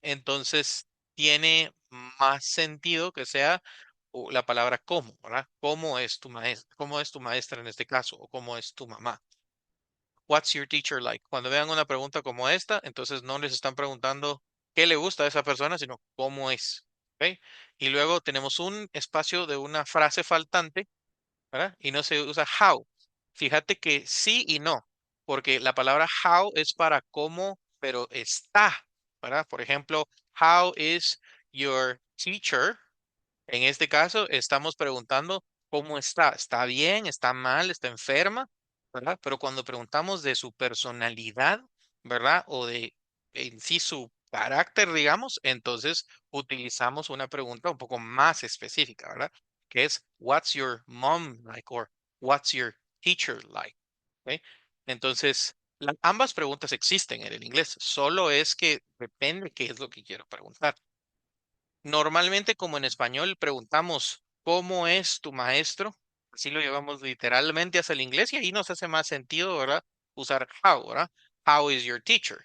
Entonces tiene más sentido que sea la palabra cómo, ¿verdad? ¿Cómo es tu maestra? ¿Cómo es tu maestra en este caso? ¿O cómo es tu mamá? what's your teacher like? Cuando vean una pregunta como esta, entonces no les están preguntando qué le gusta a esa persona, sino cómo es. ¿Ok? Y luego tenemos un espacio de una frase faltante, ¿verdad? Y no se usa how. Fíjate que sí y no, porque la palabra how es para cómo, pero está, ¿verdad? Por ejemplo, how is your teacher? En este caso, estamos preguntando cómo está. ¿Está bien? ¿Está mal? ¿Está enferma? ¿Verdad? Pero cuando preguntamos de su personalidad, ¿verdad? O de en sí su carácter, digamos, entonces utilizamos una pregunta un poco más específica, ¿verdad? Que es, what's your mom like? Or what's your teacher like? ¿Ok? Entonces, ambas preguntas existen en el inglés, solo es que depende qué es lo que quiero preguntar. Normalmente, como en español, preguntamos, ¿cómo es tu maestro? Así lo llevamos literalmente hacia el inglés y ahí nos hace más sentido, ¿verdad? Usar how, ¿verdad? How is your teacher?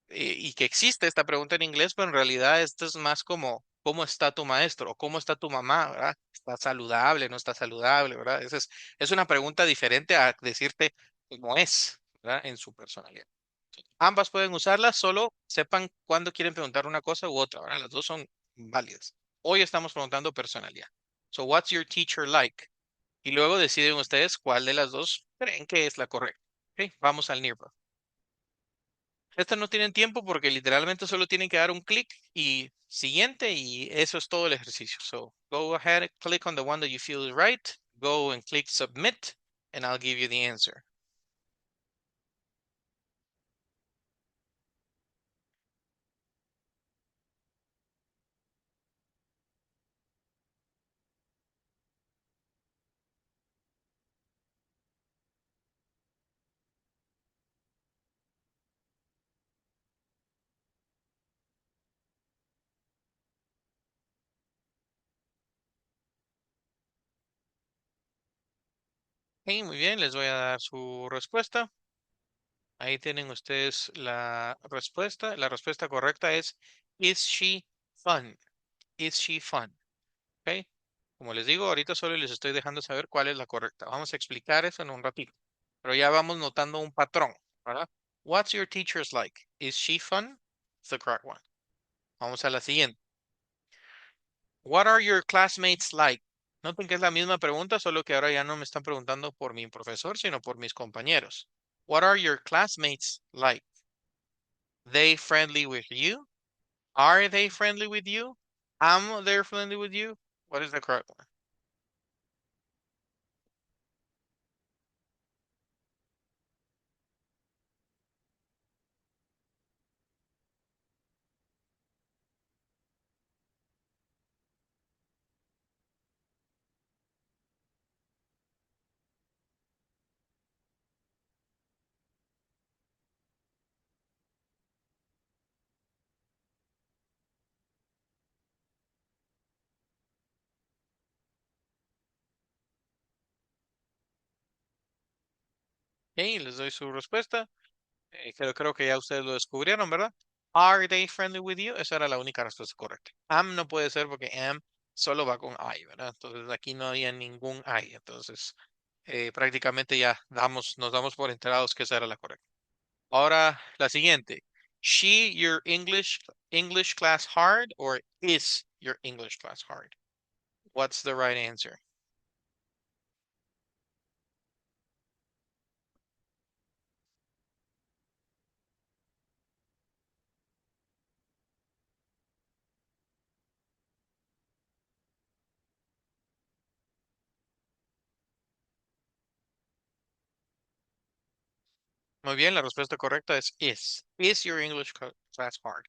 Y que existe esta pregunta en inglés, pero en realidad esto es más como, ¿cómo está tu maestro? O ¿cómo está tu mamá? ¿Verdad? ¿Está saludable? ¿No está saludable? ¿Verdad? Es una pregunta diferente a decirte cómo es, ¿verdad? En su personalidad. Ambas pueden usarlas, solo sepan cuándo quieren preguntar una cosa u otra, ¿verdad? Las dos son válidas. Hoy estamos preguntando personalidad. So, what's your teacher like? Y luego deciden ustedes cuál de las dos creen que es la correcta. Ok, vamos al nearby. Estas no tienen tiempo porque literalmente solo tienen que dar un clic y siguiente y eso es todo el ejercicio. So, go ahead, click on the one that you feel is right, go and click submit, and I'll give you the answer. Ok, muy bien, les voy a dar su respuesta. Ahí tienen ustedes la respuesta. La respuesta correcta es, is she fun? Is she fun? ¿Ok? Como les digo, ahorita solo les estoy dejando saber cuál es la correcta. Vamos a explicar eso en un ratito. Pero ya vamos notando un patrón, ¿verdad? What's your teacher's like? Is she fun? It's the correct one. Vamos a la siguiente. What are your classmates like? Noten que es la misma pregunta, solo que ahora ya no me están preguntando por mi profesor, sino por mis compañeros. What are your classmates like? They friendly with you? Are they friendly with you? Am they friendly with you? What is the correct one? Ok, les doy su respuesta. Creo que ya ustedes lo descubrieron, ¿verdad? Are they friendly with you? Esa era la única respuesta correcta. Am no puede ser porque am solo va con I, ¿verdad? Entonces aquí no había ningún I. Entonces prácticamente ya nos damos por enterados que esa era la correcta. Ahora la siguiente. She your English class hard or is your English class hard? What's the right answer? Muy bien, la respuesta correcta es is. Is your English class hard?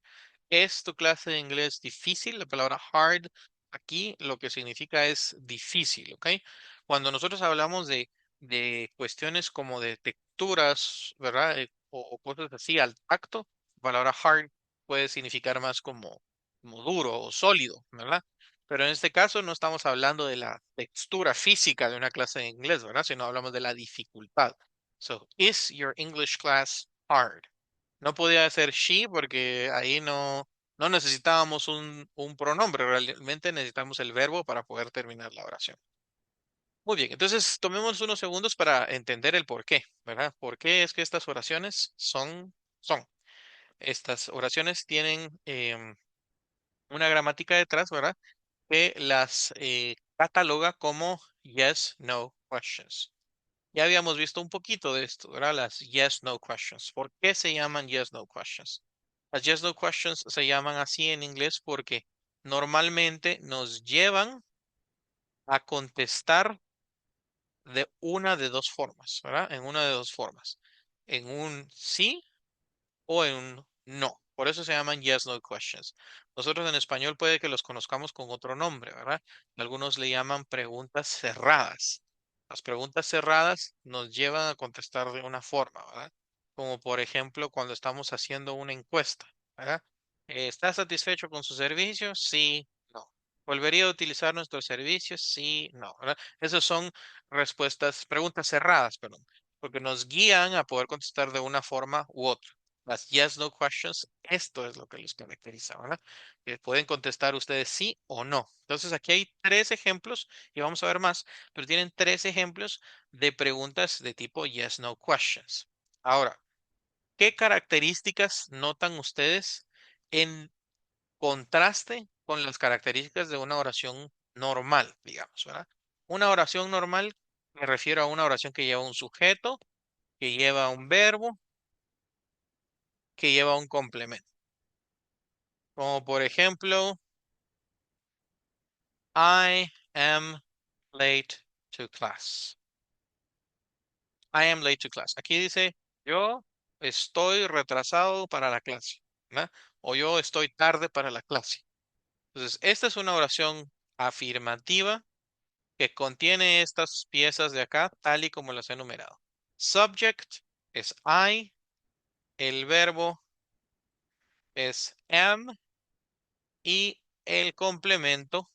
¿Es tu clase de inglés difícil? La palabra hard aquí lo que significa es difícil, ¿ok? Cuando nosotros hablamos de cuestiones como de texturas, ¿verdad? O cosas así al tacto, la palabra hard puede significar más como duro o sólido, ¿verdad? Pero en este caso no estamos hablando de la textura física de una clase de inglés, ¿verdad? Sino hablamos de la dificultad. So, is your English class hard? No podía ser she porque ahí no necesitábamos un pronombre, realmente necesitamos el verbo para poder terminar la oración. Muy bien, entonces tomemos unos segundos para entender el por qué, ¿verdad? ¿Por qué es que estas oraciones son? Estas oraciones tienen una gramática detrás, ¿verdad? Que las cataloga como yes, no questions. Ya habíamos visto un poquito de esto, ¿verdad? Las yes, no questions. ¿Por qué se llaman yes, no questions? Las yes, no questions se llaman así en inglés porque normalmente nos llevan a contestar de una de dos formas, ¿verdad? En una de dos formas. En un sí o en un no. Por eso se llaman yes, no questions. Nosotros en español puede que los conozcamos con otro nombre, ¿verdad? Algunos le llaman preguntas cerradas. Las preguntas cerradas nos llevan a contestar de una forma, ¿verdad? Como por ejemplo cuando estamos haciendo una encuesta, ¿verdad? ¿Está satisfecho con su servicio? Sí, no. ¿Volvería a utilizar nuestros servicios? Sí, no, ¿verdad? Esas son respuestas, preguntas cerradas, perdón, porque nos guían a poder contestar de una forma u otra. Las yes, no questions, esto es lo que los caracteriza, ¿verdad? Que pueden contestar ustedes sí o no. Entonces aquí hay tres ejemplos y vamos a ver más, pero tienen tres ejemplos de preguntas de tipo yes, no questions. Ahora, ¿qué características notan ustedes en contraste con las características de una oración normal, digamos, ¿verdad? Una oración normal me refiero a una oración que lleva un sujeto, que lleva un verbo, que lleva un complemento. Como por ejemplo, I am late to class. I am late to class. Aquí dice, yo estoy retrasado para la clase, ¿verdad? O yo estoy tarde para la clase. Entonces, esta es una oración afirmativa que contiene estas piezas de acá, tal y como las he enumerado. Subject es I, el verbo es am y el complemento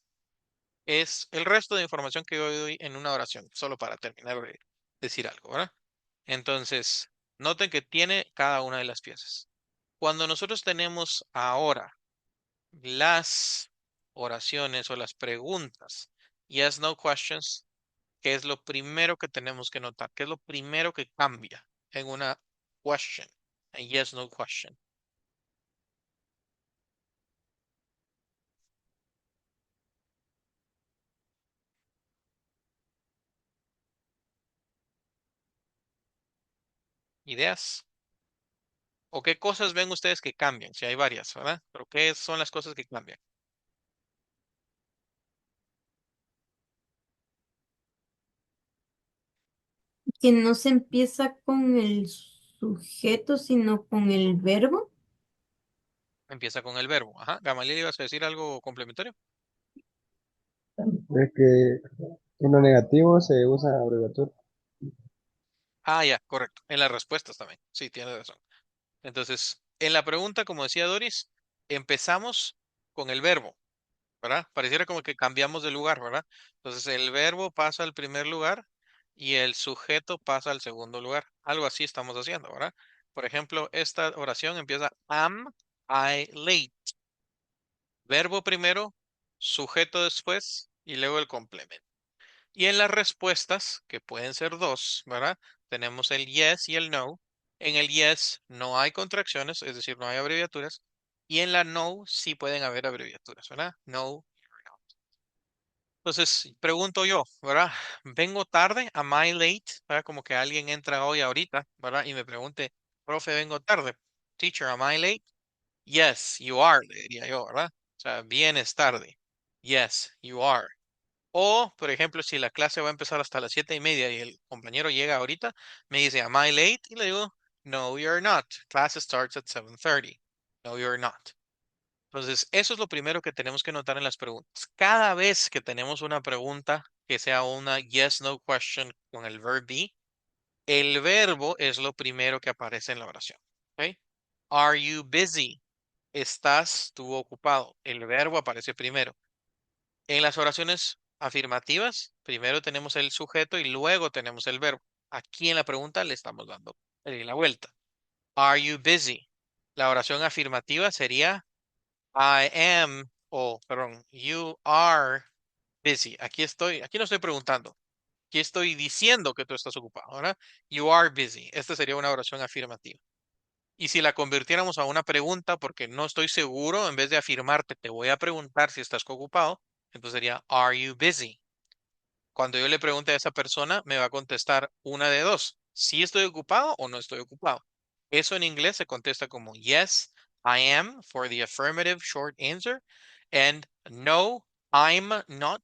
es el resto de información que yo doy en una oración, solo para terminar de decir algo, ¿verdad? Entonces, noten que tiene cada una de las piezas. Cuando nosotros tenemos ahora las oraciones o las preguntas, yes, no questions, ¿qué es lo primero que tenemos que notar? ¿Qué es lo primero que cambia en una question? En yes, no question. ¿Ideas? ¿O qué cosas ven ustedes que cambian? Si hay varias, ¿verdad? Pero ¿qué son las cosas que cambian? Que no se empieza con el sujeto, sino con el verbo. Empieza con el verbo. Ajá. Gamaliel, ¿ibas a decir algo complementario? Es que en lo negativo se usa abreviatura. Ah, ya, correcto. En las respuestas también. Sí, tienes razón. Entonces, en la pregunta, como decía Doris, empezamos con el verbo, ¿verdad? Pareciera como que cambiamos de lugar, ¿verdad? Entonces, el verbo pasa al primer lugar y el sujeto pasa al segundo lugar. Algo así estamos haciendo, ¿verdad? Por ejemplo, esta oración empieza am I late. Verbo primero, sujeto después y luego el complemento. Y en las respuestas, que pueden ser dos, ¿verdad? Tenemos el yes y el no. En el yes no hay contracciones, es decir, no hay abreviaturas. Y en la no sí pueden haber abreviaturas, ¿verdad? No. Entonces, pregunto yo, ¿verdad? Vengo tarde, am I late? ¿Verdad? Como que alguien entra hoy ahorita, ¿verdad? Y me pregunte, profe, vengo tarde. Teacher, am I late? Yes, you are, le diría yo, ¿verdad? O sea, vienes tarde. Yes, you are. O, por ejemplo, si la clase va a empezar hasta las 7:30 y el compañero llega ahorita, me dice, am I late? Y le digo, no, you're not. Class starts at 7:30. No, you're not. Entonces, eso es lo primero que tenemos que notar en las preguntas. Cada vez que tenemos una pregunta que sea una yes, no question con el verb be, el verbo es lo primero que aparece en la oración. ¿Ok? Are you busy? ¿Estás tú ocupado? El verbo aparece primero. En las oraciones afirmativas, primero tenemos el sujeto y luego tenemos el verbo. Aquí en la pregunta le estamos dando la vuelta. Are you busy? La oración afirmativa sería I am, o perdón, you are busy. Aquí estoy, aquí no estoy preguntando. Aquí estoy diciendo que tú estás ocupado, ¿verdad? You are busy. Esta sería una oración afirmativa. Y si la convirtiéramos a una pregunta, porque no estoy seguro, en vez de afirmarte, te voy a preguntar si estás ocupado, entonces sería, are you busy? Cuando yo le pregunte a esa persona, me va a contestar una de dos. Si estoy ocupado o no estoy ocupado. Eso en inglés se contesta como yes, I am for the affirmative short answer and no, I'm not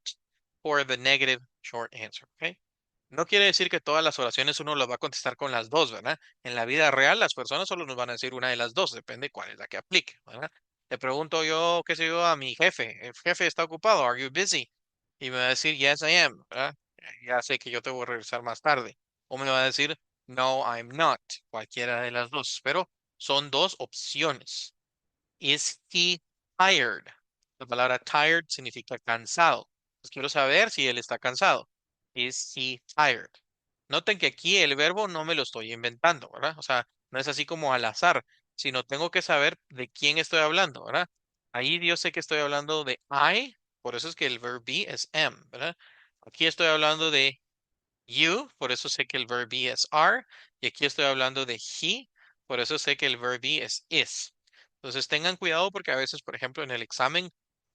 for the negative short answer. ¿Ok? No quiere decir que todas las oraciones uno las va a contestar con las dos, ¿verdad? En la vida real las personas solo nos van a decir una de las dos, depende cuál es la que aplique, ¿verdad? Le pregunto yo, qué sé yo, a mi jefe, el jefe está ocupado, are you busy? Y me va a decir, yes, I am, ¿verdad? Ya sé que yo te voy a regresar más tarde. O me va a decir, no, I'm not, cualquiera de las dos, pero son dos opciones. Is he tired? La palabra tired significa cansado. Pues quiero saber si él está cansado. Is he tired? Noten que aquí el verbo no me lo estoy inventando, ¿verdad? O sea, no es así como al azar, sino tengo que saber de quién estoy hablando, ¿verdad? Ahí yo sé que estoy hablando de I, por eso es que el verb be es am, ¿verdad? Aquí estoy hablando de you, por eso sé que el verb be es are, y aquí estoy hablando de he, por eso sé que el verb be es is. Entonces tengan cuidado porque a veces, por ejemplo, en el examen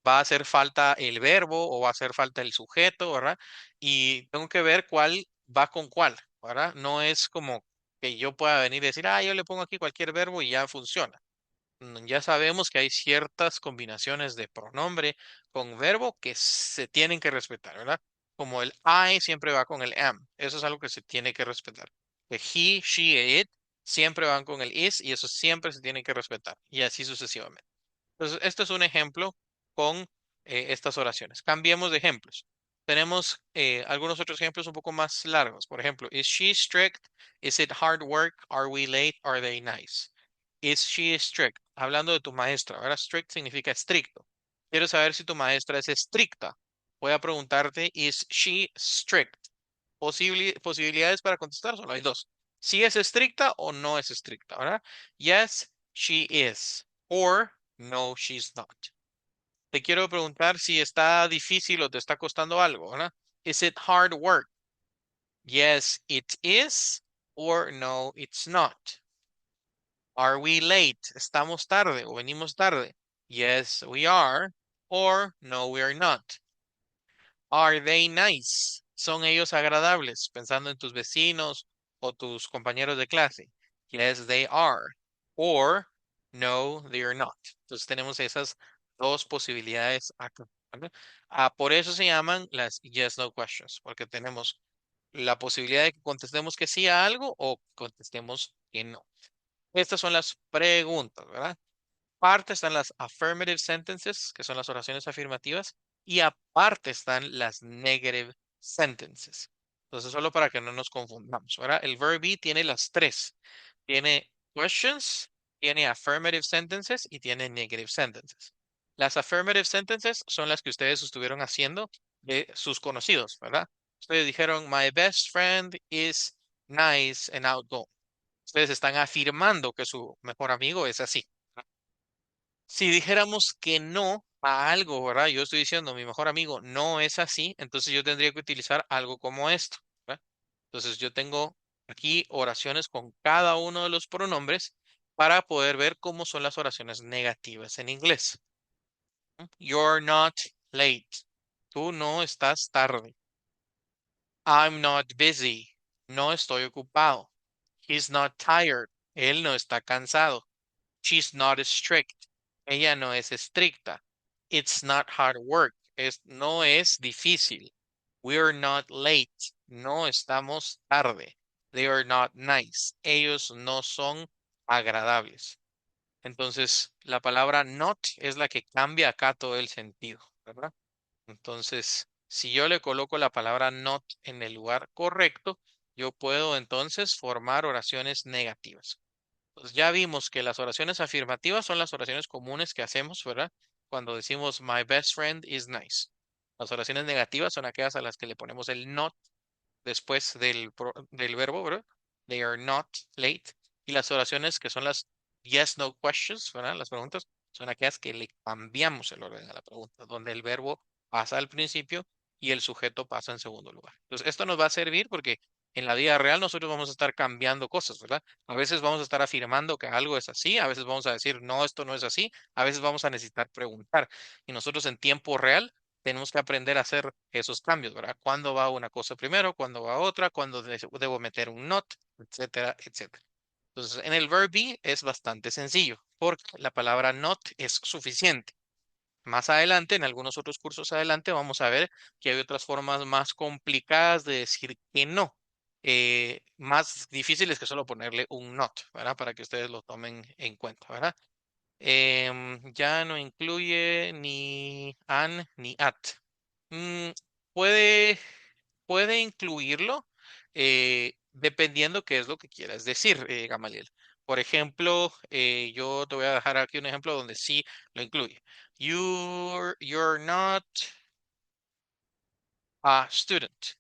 va a hacer falta el verbo o va a hacer falta el sujeto, ¿verdad? Y tengo que ver cuál va con cuál, ¿verdad? No es como que yo pueda venir y decir, ah, yo le pongo aquí cualquier verbo y ya funciona. Ya sabemos que hay ciertas combinaciones de pronombre con verbo que se tienen que respetar, ¿verdad? Como el I siempre va con el am. Eso es algo que se tiene que respetar. Que he, she e it siempre van con el is y eso siempre se tiene que respetar. Y así sucesivamente. Entonces, esto es un ejemplo con estas oraciones. Cambiemos de ejemplos. Tenemos algunos otros ejemplos un poco más largos. Por ejemplo, is she strict? Is it hard work? Are we late? Are they nice? Is she strict? Hablando de tu maestra. Ahora, strict significa estricto. Quiero saber si tu maestra es estricta. Voy a preguntarte, is she strict? Posibilidades para contestar, solo hay dos. Si es estricta o no es estricta, ¿verdad? Yes, she is. Or no, she's not. Te quiero preguntar si está difícil o te está costando algo, ¿verdad? Is it hard work? Yes, it is. Or no, it's not. Are we late? ¿Estamos tarde o venimos tarde? Yes, we are. Or no, we are not. Are they nice? ¿Son ellos agradables? Pensando en tus vecinos o tus compañeros de clase. Yes, they are. Or no, they are not. Entonces tenemos esas dos posibilidades acá, ¿vale? Por eso se llaman las yes, no questions, porque tenemos la posibilidad de que contestemos que sí a algo o contestemos que no. Estas son las preguntas, ¿verdad? Aparte están las affirmative sentences, que son las oraciones afirmativas, y aparte están las negative sentences. Entonces, solo para que no nos confundamos, ¿verdad? El verb be tiene las tres. Tiene questions, tiene affirmative sentences y tiene negative sentences. Las affirmative sentences son las que ustedes estuvieron haciendo de sus conocidos, ¿verdad? Ustedes dijeron, my best friend is nice and outgoing. Ustedes están afirmando que su mejor amigo es así. Si dijéramos que no a algo, ¿verdad? Yo estoy diciendo, mi mejor amigo no es así, entonces yo tendría que utilizar algo como esto, ¿verdad? Entonces yo tengo aquí oraciones con cada uno de los pronombres para poder ver cómo son las oraciones negativas en inglés. You're not late. Tú no estás tarde. I'm not busy. No estoy ocupado. He's not tired. Él no está cansado. She's not strict. Ella no es estricta. It's not hard work. No es difícil. We're not late. No estamos tarde. They are not nice. Ellos no son agradables. Entonces, la palabra not es la que cambia acá todo el sentido, ¿verdad? Entonces, si yo le coloco la palabra not en el lugar correcto, yo puedo entonces formar oraciones negativas. Pues ya vimos que las oraciones afirmativas son las oraciones comunes que hacemos, ¿verdad? Cuando decimos my best friend is nice. Las oraciones negativas son aquellas a las que le ponemos el not después del verbo, ¿verdad? They are not late. Y las oraciones que son las yes, no questions, ¿verdad? Las preguntas son aquellas que le cambiamos el orden a la pregunta, donde el verbo pasa al principio y el sujeto pasa en segundo lugar. Entonces, esto nos va a servir porque en la vida real nosotros vamos a estar cambiando cosas, ¿verdad? A veces vamos a estar afirmando que algo es así, a veces vamos a decir, no, esto no es así, a veces vamos a necesitar preguntar. Y nosotros en tiempo real tenemos que aprender a hacer esos cambios, ¿verdad? ¿Cuándo va una cosa primero? ¿Cuándo va otra? ¿Cuándo debo meter un not? Etcétera, etcétera. Entonces, en el verb be es bastante sencillo porque la palabra not es suficiente. Más adelante, en algunos otros cursos adelante, vamos a ver que hay otras formas más complicadas de decir que no, más difíciles que solo ponerle un not, ¿verdad? Para que ustedes lo tomen en cuenta, ¿verdad? Ya no incluye ni an ni at. Mm, puede puede incluirlo dependiendo qué es lo que quieras decir, Gamaliel. Por ejemplo, yo te voy a dejar aquí un ejemplo donde sí lo incluye. You're not a student.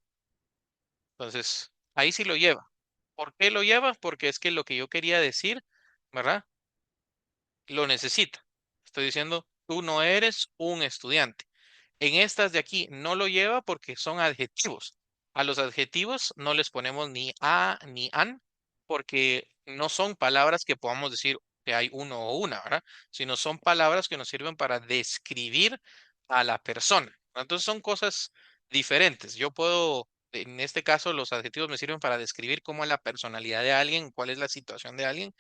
Entonces, ahí sí lo lleva. ¿Por qué lo lleva? Porque es que lo que yo quería decir, ¿verdad? Lo necesita. Estoy diciendo, tú no eres un estudiante. En estas de aquí no lo lleva porque son adjetivos. A los adjetivos no les ponemos ni a ni an porque no son palabras que podamos decir que hay uno o una, ¿verdad? Sino son palabras que nos sirven para describir a la persona. Entonces son cosas diferentes. Yo puedo, en este caso, los adjetivos me sirven para describir cómo es la personalidad de alguien, cuál es la situación de alguien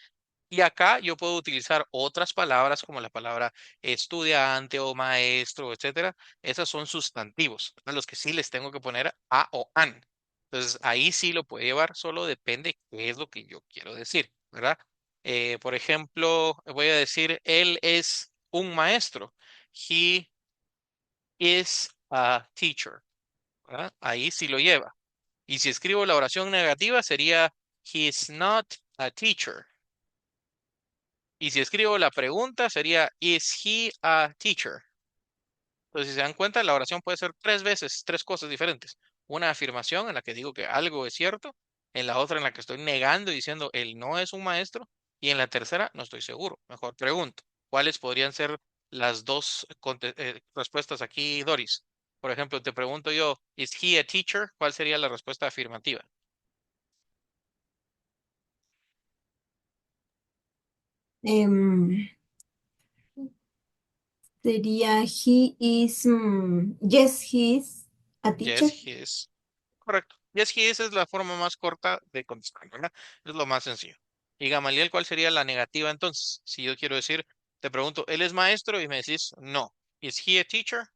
y acá yo puedo utilizar otras palabras como la palabra estudiante o maestro, etcétera. Esas son sustantivos, a los que sí les tengo que poner a o an. Entonces ahí sí lo puede llevar, solo depende qué es lo que yo quiero decir, ¿verdad? Por ejemplo, voy a decir, él es un maestro. He is a teacher, ¿verdad? Ahí sí lo lleva. Y si escribo la oración negativa sería, he is not a teacher. Y si escribo la pregunta sería, ¿Is he a teacher? Entonces, si se dan cuenta, la oración puede ser tres veces, tres cosas diferentes. Una afirmación en la que digo que algo es cierto, en la otra en la que estoy negando y diciendo él no es un maestro, y en la tercera no estoy seguro. Mejor pregunto, ¿cuáles podrían ser las dos respuestas aquí, Doris? Por ejemplo, te pregunto yo, ¿Is he a teacher? ¿Cuál sería la respuesta afirmativa? Em, Sería yes, he is a Yes, teacher. he is. Correcto. Y es que esa es la forma más corta de contestar, ¿verdad? Es lo más sencillo. Y Gamaliel, ¿cuál sería la negativa entonces? Si yo quiero decir, te pregunto, ¿él es maestro? Y me decís, no. ¿Is he a teacher?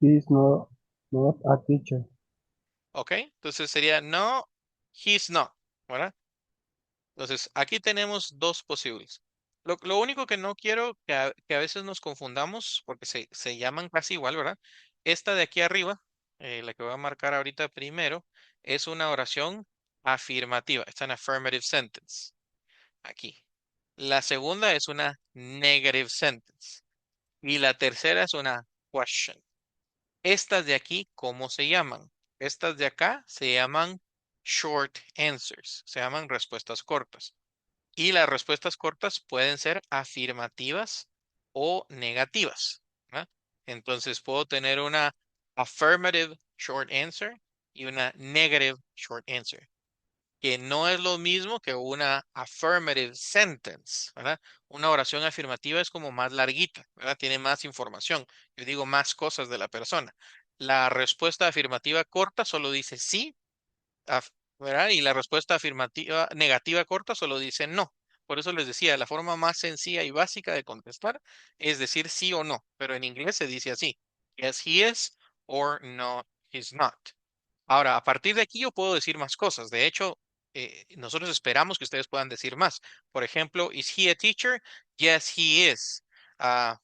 He is not a teacher. Ok. Entonces sería, no, he's not, ¿verdad? Entonces, aquí tenemos dos posibles. Lo único que no quiero que a veces nos confundamos, porque se llaman casi igual, ¿verdad? Esta de aquí arriba, la que voy a marcar ahorita primero, es una oración afirmativa. Es an affirmative sentence. Aquí. La segunda es una negative sentence. Y la tercera es una question. Estas de aquí, ¿cómo se llaman? Estas de acá se llaman short answers. Se llaman respuestas cortas. Y las respuestas cortas pueden ser afirmativas o negativas, ¿verdad? Entonces puedo tener una affirmative short answer y una negative short answer, que no es lo mismo que una affirmative sentence, ¿verdad? Una oración afirmativa es como más larguita, ¿verdad? Tiene más información. Yo digo más cosas de la persona. La respuesta afirmativa corta solo dice sí ¿verdad? Y la respuesta afirmativa negativa corta solo dice no. Por eso les decía, la forma más sencilla y básica de contestar es decir sí o no, pero en inglés se dice así: yes, he is, or no, he's not. Ahora, a partir de aquí yo puedo decir más cosas. De hecho, nosotros esperamos que ustedes puedan decir más. Por ejemplo, ¿is he a teacher? Yes, he is. Ah,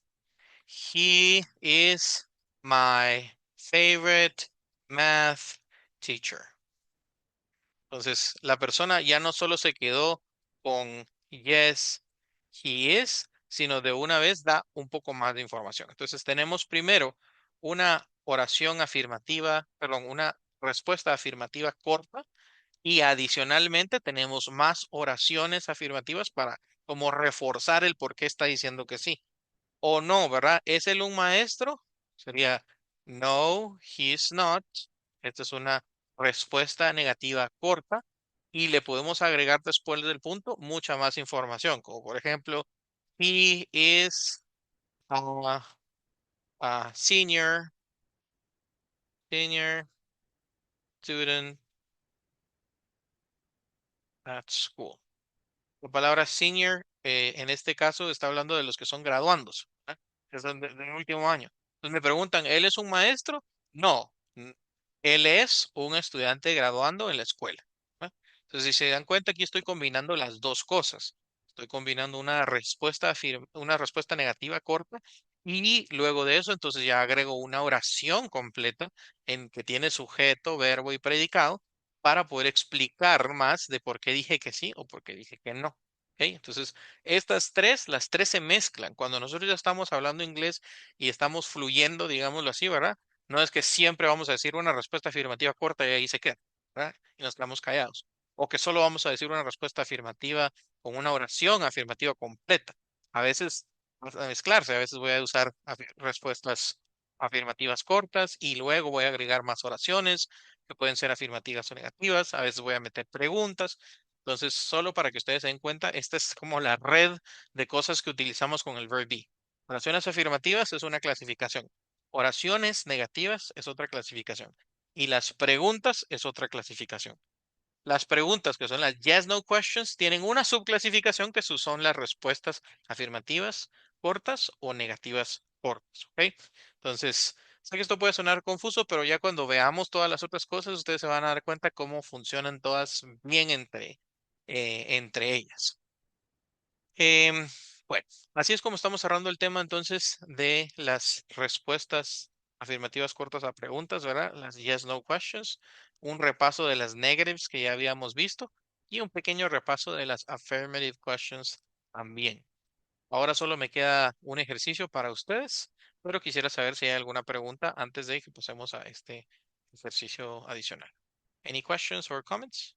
he is my favorite math teacher. Entonces, la persona ya no solo se quedó con yes, he is, sino de una vez da un poco más de información. Entonces, tenemos primero una oración afirmativa, perdón, una respuesta afirmativa corta y adicionalmente tenemos más oraciones afirmativas para como reforzar el por qué está diciendo que sí. O no, ¿verdad? ¿Es él un maestro? Sería no, he's not. Esta es una respuesta negativa corta y le podemos agregar después del punto mucha más información, como por ejemplo, he is a, a senior student at school. La palabra senior, en este caso, está hablando de los que son graduandos, ¿verdad? Que son del último año. Entonces me preguntan, ¿él es un maestro? No, él es un estudiante graduando en la escuela, ¿verdad? Entonces, si se dan cuenta, aquí estoy combinando las dos cosas. Estoy combinando una respuesta negativa corta y luego de eso, entonces ya agrego una oración completa en que tiene sujeto, verbo y predicado para poder explicar más de por qué dije que sí o por qué dije que no. ¿Ok? Entonces, las tres se mezclan. Cuando nosotros ya estamos hablando inglés y estamos fluyendo, digámoslo así, ¿verdad? No es que siempre vamos a decir una respuesta afirmativa corta y ahí se queda, ¿verdad? Y nos quedamos callados. O que solo vamos a decir una respuesta afirmativa con una oración afirmativa completa. A veces va a mezclarse, a veces voy a usar respuestas afirmativas cortas y luego voy a agregar más oraciones que pueden ser afirmativas o negativas. A veces voy a meter preguntas. Entonces, solo para que ustedes se den cuenta, esta es como la red de cosas que utilizamos con el verb be. Oraciones afirmativas es una clasificación. Oraciones negativas es otra clasificación. Y las preguntas es otra clasificación. Las preguntas, que son las yes, no questions, tienen una subclasificación que son las respuestas afirmativas cortas o negativas cortas. ¿Ok? Entonces, sé que esto puede sonar confuso, pero ya cuando veamos todas las otras cosas, ustedes se van a dar cuenta cómo funcionan todas bien entre ellas. Em, bueno, así es como estamos cerrando el tema entonces de las respuestas afirmativas cortas a preguntas, ¿verdad? Las yes, no questions, un repaso de las negatives que ya habíamos visto y un pequeño repaso de las affirmative questions también. Ahora solo me queda un ejercicio para ustedes, pero quisiera saber si hay alguna pregunta antes de que pasemos a este ejercicio adicional. Any questions or comments?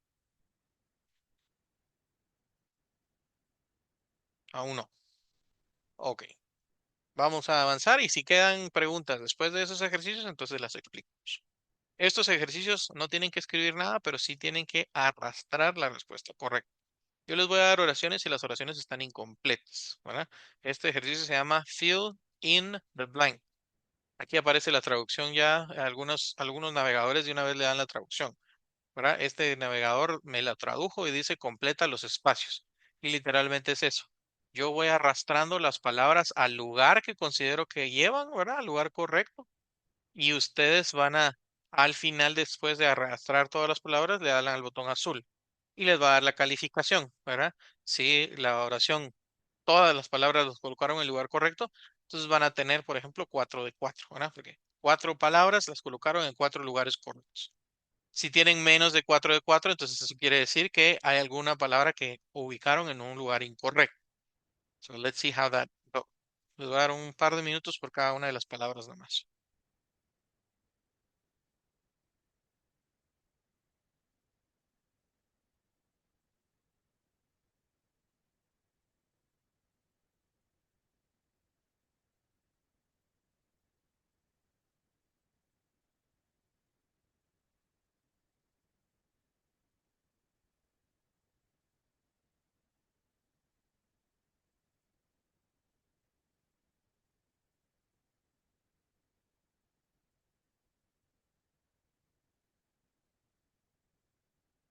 Aún no. Ok. Vamos a avanzar y si quedan preguntas después de esos ejercicios, entonces las explicamos. Estos ejercicios no tienen que escribir nada, pero sí tienen que arrastrar la respuesta correcta. Yo les voy a dar oraciones y las oraciones están incompletas, ¿verdad? Este ejercicio se llama Fill in the blank. Aquí aparece la traducción ya. Algunos navegadores de una vez le dan la traducción, ¿verdad? Este navegador me la tradujo y dice completa los espacios. Y literalmente es eso. Yo voy arrastrando las palabras al lugar que considero que llevan, ¿verdad? Al lugar correcto. Y ustedes al final, después de arrastrar todas las palabras, le dan al botón azul. Y les va a dar la calificación, ¿verdad? Si la oración, todas las palabras las colocaron en el lugar correcto, entonces van a tener, por ejemplo, 4 de 4, ¿verdad? Porque 4 palabras las colocaron en 4 lugares correctos. Si tienen menos de 4 de 4, entonces eso quiere decir que hay alguna palabra que ubicaron en un lugar incorrecto. So let's see how that goes. Les voy a dar un par de minutos por cada una de las palabras nada más.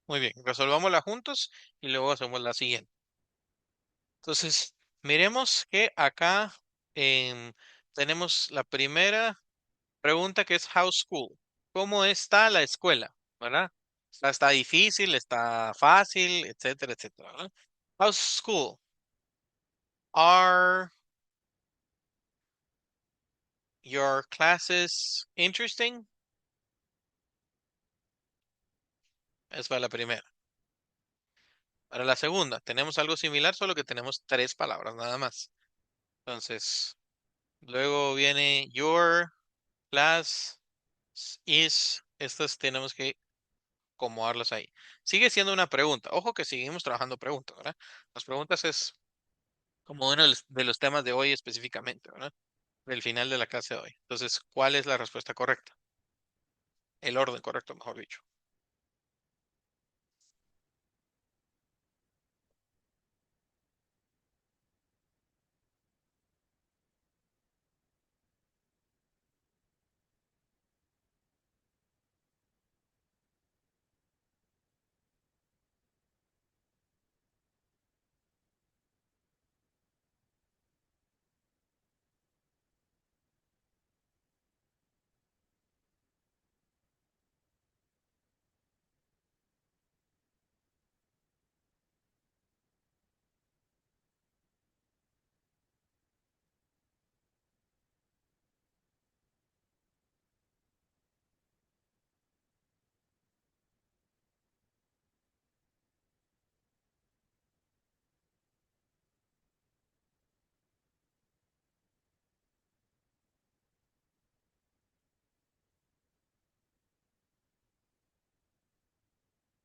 Muy bien, resolvámosla juntos y luego hacemos la siguiente. Entonces, miremos que acá tenemos la primera pregunta que es How's school? ¿Cómo está la escuela? ¿Verdad? Está difícil, está fácil, etcétera, etcétera, ¿verdad? How's school? Are your classes interesting? Es para la primera. Para la segunda, tenemos algo similar, solo que tenemos 3 palabras nada más. Entonces, luego viene your class estas tenemos que acomodarlas ahí. Sigue siendo una pregunta. Ojo que seguimos trabajando preguntas, ¿verdad? Las preguntas es como uno de los temas de hoy específicamente, ¿verdad? del final de la clase de hoy. Entonces, ¿cuál es la respuesta correcta? El orden correcto, mejor dicho.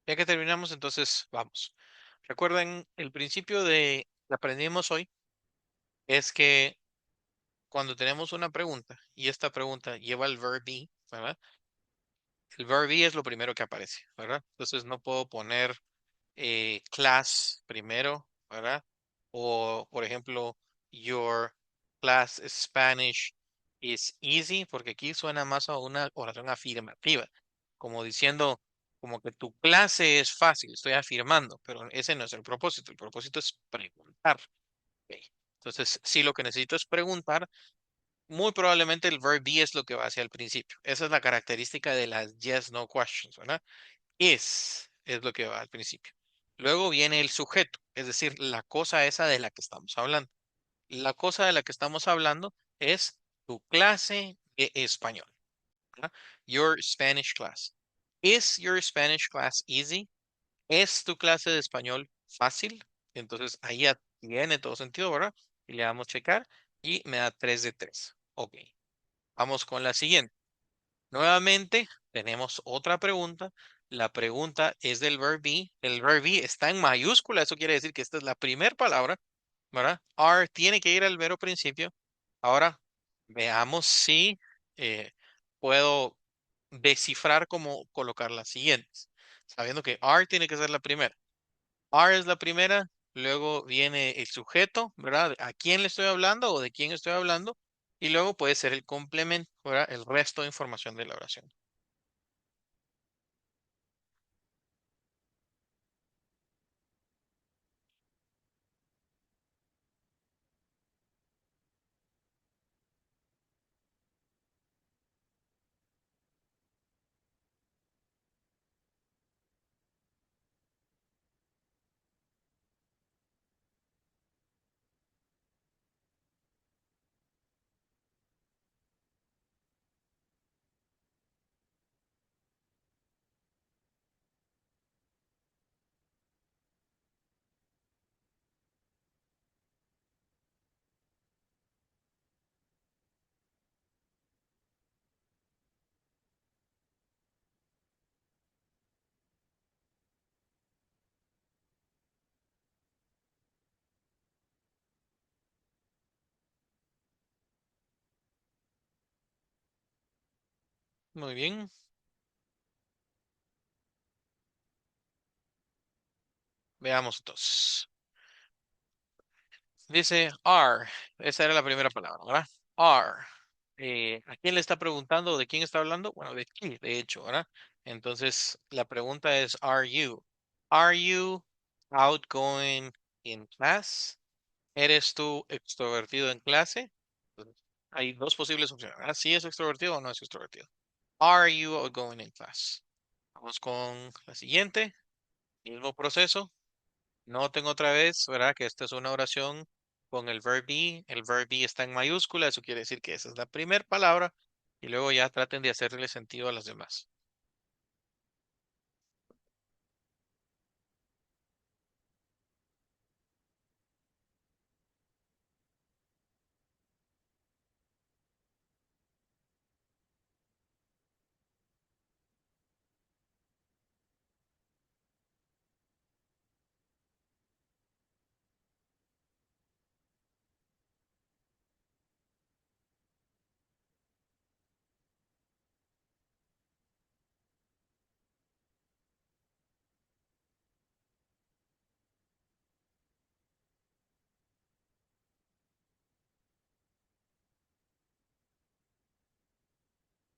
Ya que terminamos, entonces vamos. Recuerden, el principio de que aprendimos hoy es que cuando tenemos una pregunta y esta pregunta lleva el verb be, ¿verdad? El verb be es lo primero que aparece, ¿verdad? Entonces no puedo poner class primero, ¿verdad? O, por ejemplo, your class Spanish is easy, porque aquí suena más a una oración afirmativa, como diciendo, como que tu clase es fácil, estoy afirmando, pero ese no es el propósito es preguntar. ¿Ok? Entonces, si lo que necesito es preguntar, muy probablemente el verb be es lo que va hacia el principio. Esa es la característica de las yes, no questions, ¿verdad? Es lo que va al principio. Luego viene el sujeto, es decir, la cosa esa de la que estamos hablando. La cosa de la que estamos hablando es tu clase de español, ¿verdad? Your Spanish class. Is your Spanish class easy? ¿Es tu clase de español fácil? Entonces ahí ya tiene todo sentido, ¿verdad? Y le damos checar y me da 3 de 3. Ok, vamos con la siguiente. Nuevamente, tenemos otra pregunta. La pregunta es del verb be. El verb be está en mayúscula. Eso quiere decir que esta es la primera palabra, ¿verdad? Are tiene que ir al mero principio. Ahora, veamos si puedo descifrar cómo colocar las siguientes. Sabiendo que are tiene que ser la primera. Are es la primera, luego viene el sujeto, ¿verdad? ¿A quién le estoy hablando o de quién estoy hablando? Y luego puede ser el complemento, ¿verdad? El resto de información de la oración. Muy bien, veamos entonces. Dice are, esa era la primera palabra, ¿verdad? Are. ¿A quién le está preguntando? ¿De quién está hablando? Bueno, de ti, de hecho, ¿verdad? Entonces, la pregunta es, are you? Are you outgoing in class? ¿Eres tú extrovertido en clase? Entonces, hay dos posibles opciones, ¿verdad? Si es extrovertido o no es extrovertido. Are you outgoing in class? Vamos con la siguiente. Mismo proceso. Noten otra vez, ¿verdad? Que esta es una oración con el verb be. El verb be está en mayúscula, eso quiere decir que esa es la primera palabra. Y luego ya traten de hacerle sentido a las demás.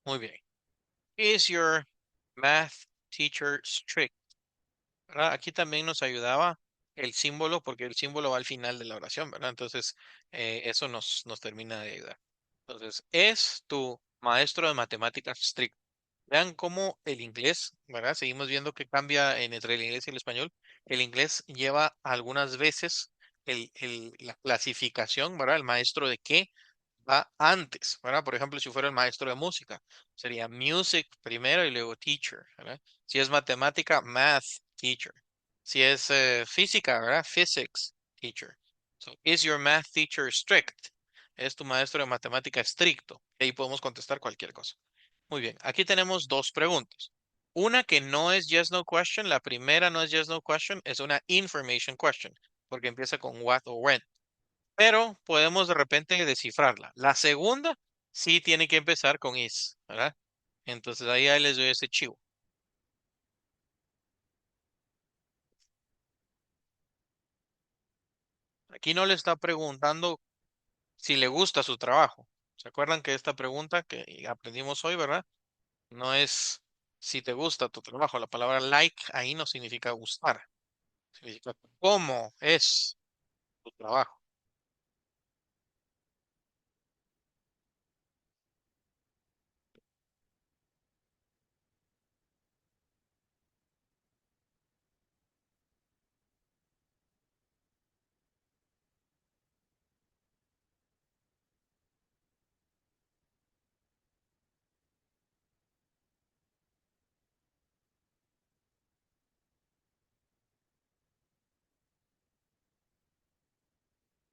Muy bien. Is your math teacher strict? ¿Verdad? Aquí también nos ayudaba el símbolo, porque el símbolo va al final de la oración, ¿verdad? Entonces, eso nos termina de ayudar. Entonces, ¿es tu maestro de matemáticas estricto? Vean cómo el inglés, ¿verdad? Seguimos viendo que cambia entre el inglés y el español. El inglés lleva algunas veces la clasificación, ¿verdad? El maestro de qué va antes, ¿verdad? Por ejemplo, si fuera el maestro de música, sería music primero y luego teacher, ¿verdad? Si es matemática, math teacher. Si es física, ¿verdad? Physics teacher. So, is your math teacher strict? ¿Es tu maestro de matemática estricto? Y ahí podemos contestar cualquier cosa. Muy bien, aquí tenemos dos preguntas. Una que no es yes no question, la primera no es yes no question, es una information question, porque empieza con what o when, pero podemos de repente descifrarla. La segunda sí tiene que empezar con is, ¿verdad? Entonces ahí les doy ese chivo. Aquí no le está preguntando si le gusta su trabajo. ¿Se acuerdan que esta pregunta que aprendimos hoy, verdad? No es si te gusta tu trabajo. La palabra like ahí no significa gustar. Significa cómo es tu trabajo.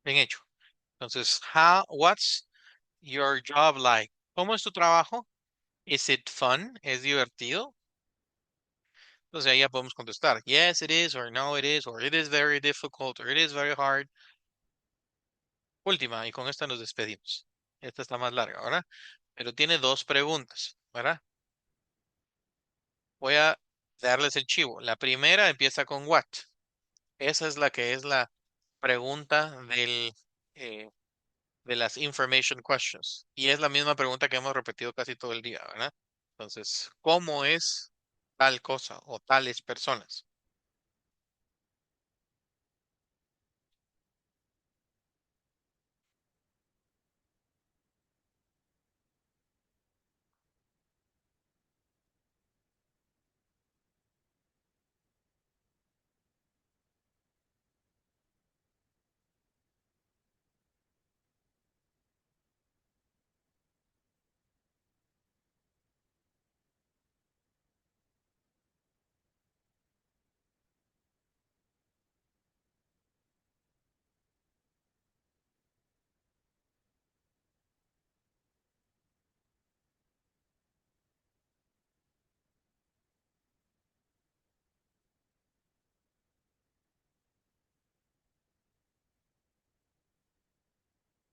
Bien hecho. Entonces, what's your job like? ¿Cómo es tu trabajo? Is it fun? ¿Es divertido? Entonces ahí ya podemos contestar, yes, it is, or no, it is, or it is very difficult, or it is very hard. Última, y con esta nos despedimos. Esta está más larga, ¿verdad? Pero tiene dos preguntas, ¿verdad? Voy a darles el chivo. La primera empieza con what. Esa es la que es la pregunta eh, de las information questions. Y es la misma pregunta que hemos repetido casi todo el día, ¿verdad? Entonces, ¿cómo es tal cosa o tales personas?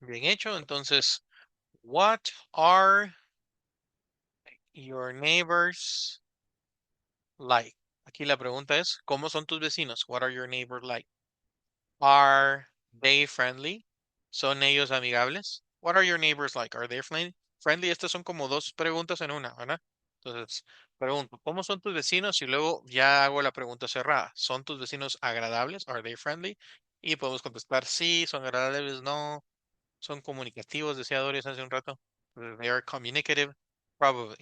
Bien hecho. Entonces, what are your neighbors like? Aquí la pregunta es, ¿cómo son tus vecinos? What are your neighbors like? Are they friendly? ¿Son ellos amigables? What are your neighbors like? Are they friendly? Estas son como dos preguntas en una, ¿verdad? Entonces, pregunto, ¿cómo son tus vecinos? Y luego ya hago la pregunta cerrada. ¿Son tus vecinos agradables? Are they friendly? Y podemos contestar sí, son agradables, no, son comunicativos, decía Doris hace un rato. They are communicative, probably.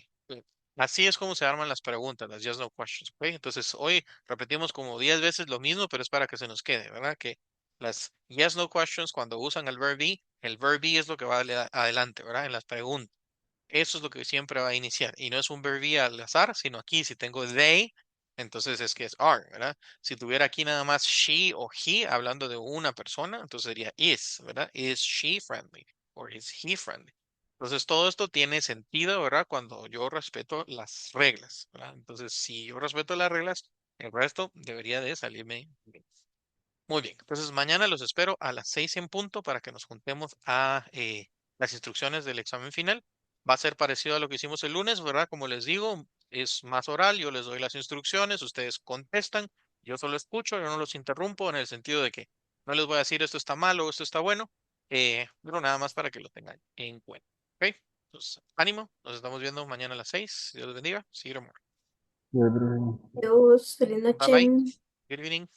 Así es como se arman las preguntas, las yes no questions, ¿ok? Entonces, hoy repetimos como 10 veces lo mismo, pero es para que se nos quede, ¿verdad? Que las yes no questions, cuando usan el verb be es lo que va adelante, ¿verdad? En las preguntas. Eso es lo que siempre va a iniciar. Y no es un verb be al azar, sino aquí, si tengo they, entonces es que es are, ¿verdad? Si tuviera aquí nada más she o he, hablando de una persona, entonces sería is, ¿verdad? Is she friendly? Or is he friendly? Entonces todo esto tiene sentido, ¿verdad? Cuando yo respeto las reglas, ¿verdad? Entonces, si yo respeto las reglas, el resto debería de salirme bien. Muy bien, entonces mañana los espero a las 6 en punto para que nos juntemos a las instrucciones del examen final. Va a ser parecido a lo que hicimos el lunes, ¿verdad? Como les digo, es más oral, yo les doy las instrucciones, ustedes contestan, yo solo escucho, yo no los interrumpo en el sentido de que no les voy a decir esto está malo o esto está bueno, pero nada más para que lo tengan en cuenta. ¿Ok? Pues, ánimo, nos estamos viendo mañana a las 6. Dios los bendiga. See you tomorrow. Yo creo Adiós, feliz Bye bye. noche. Good evening.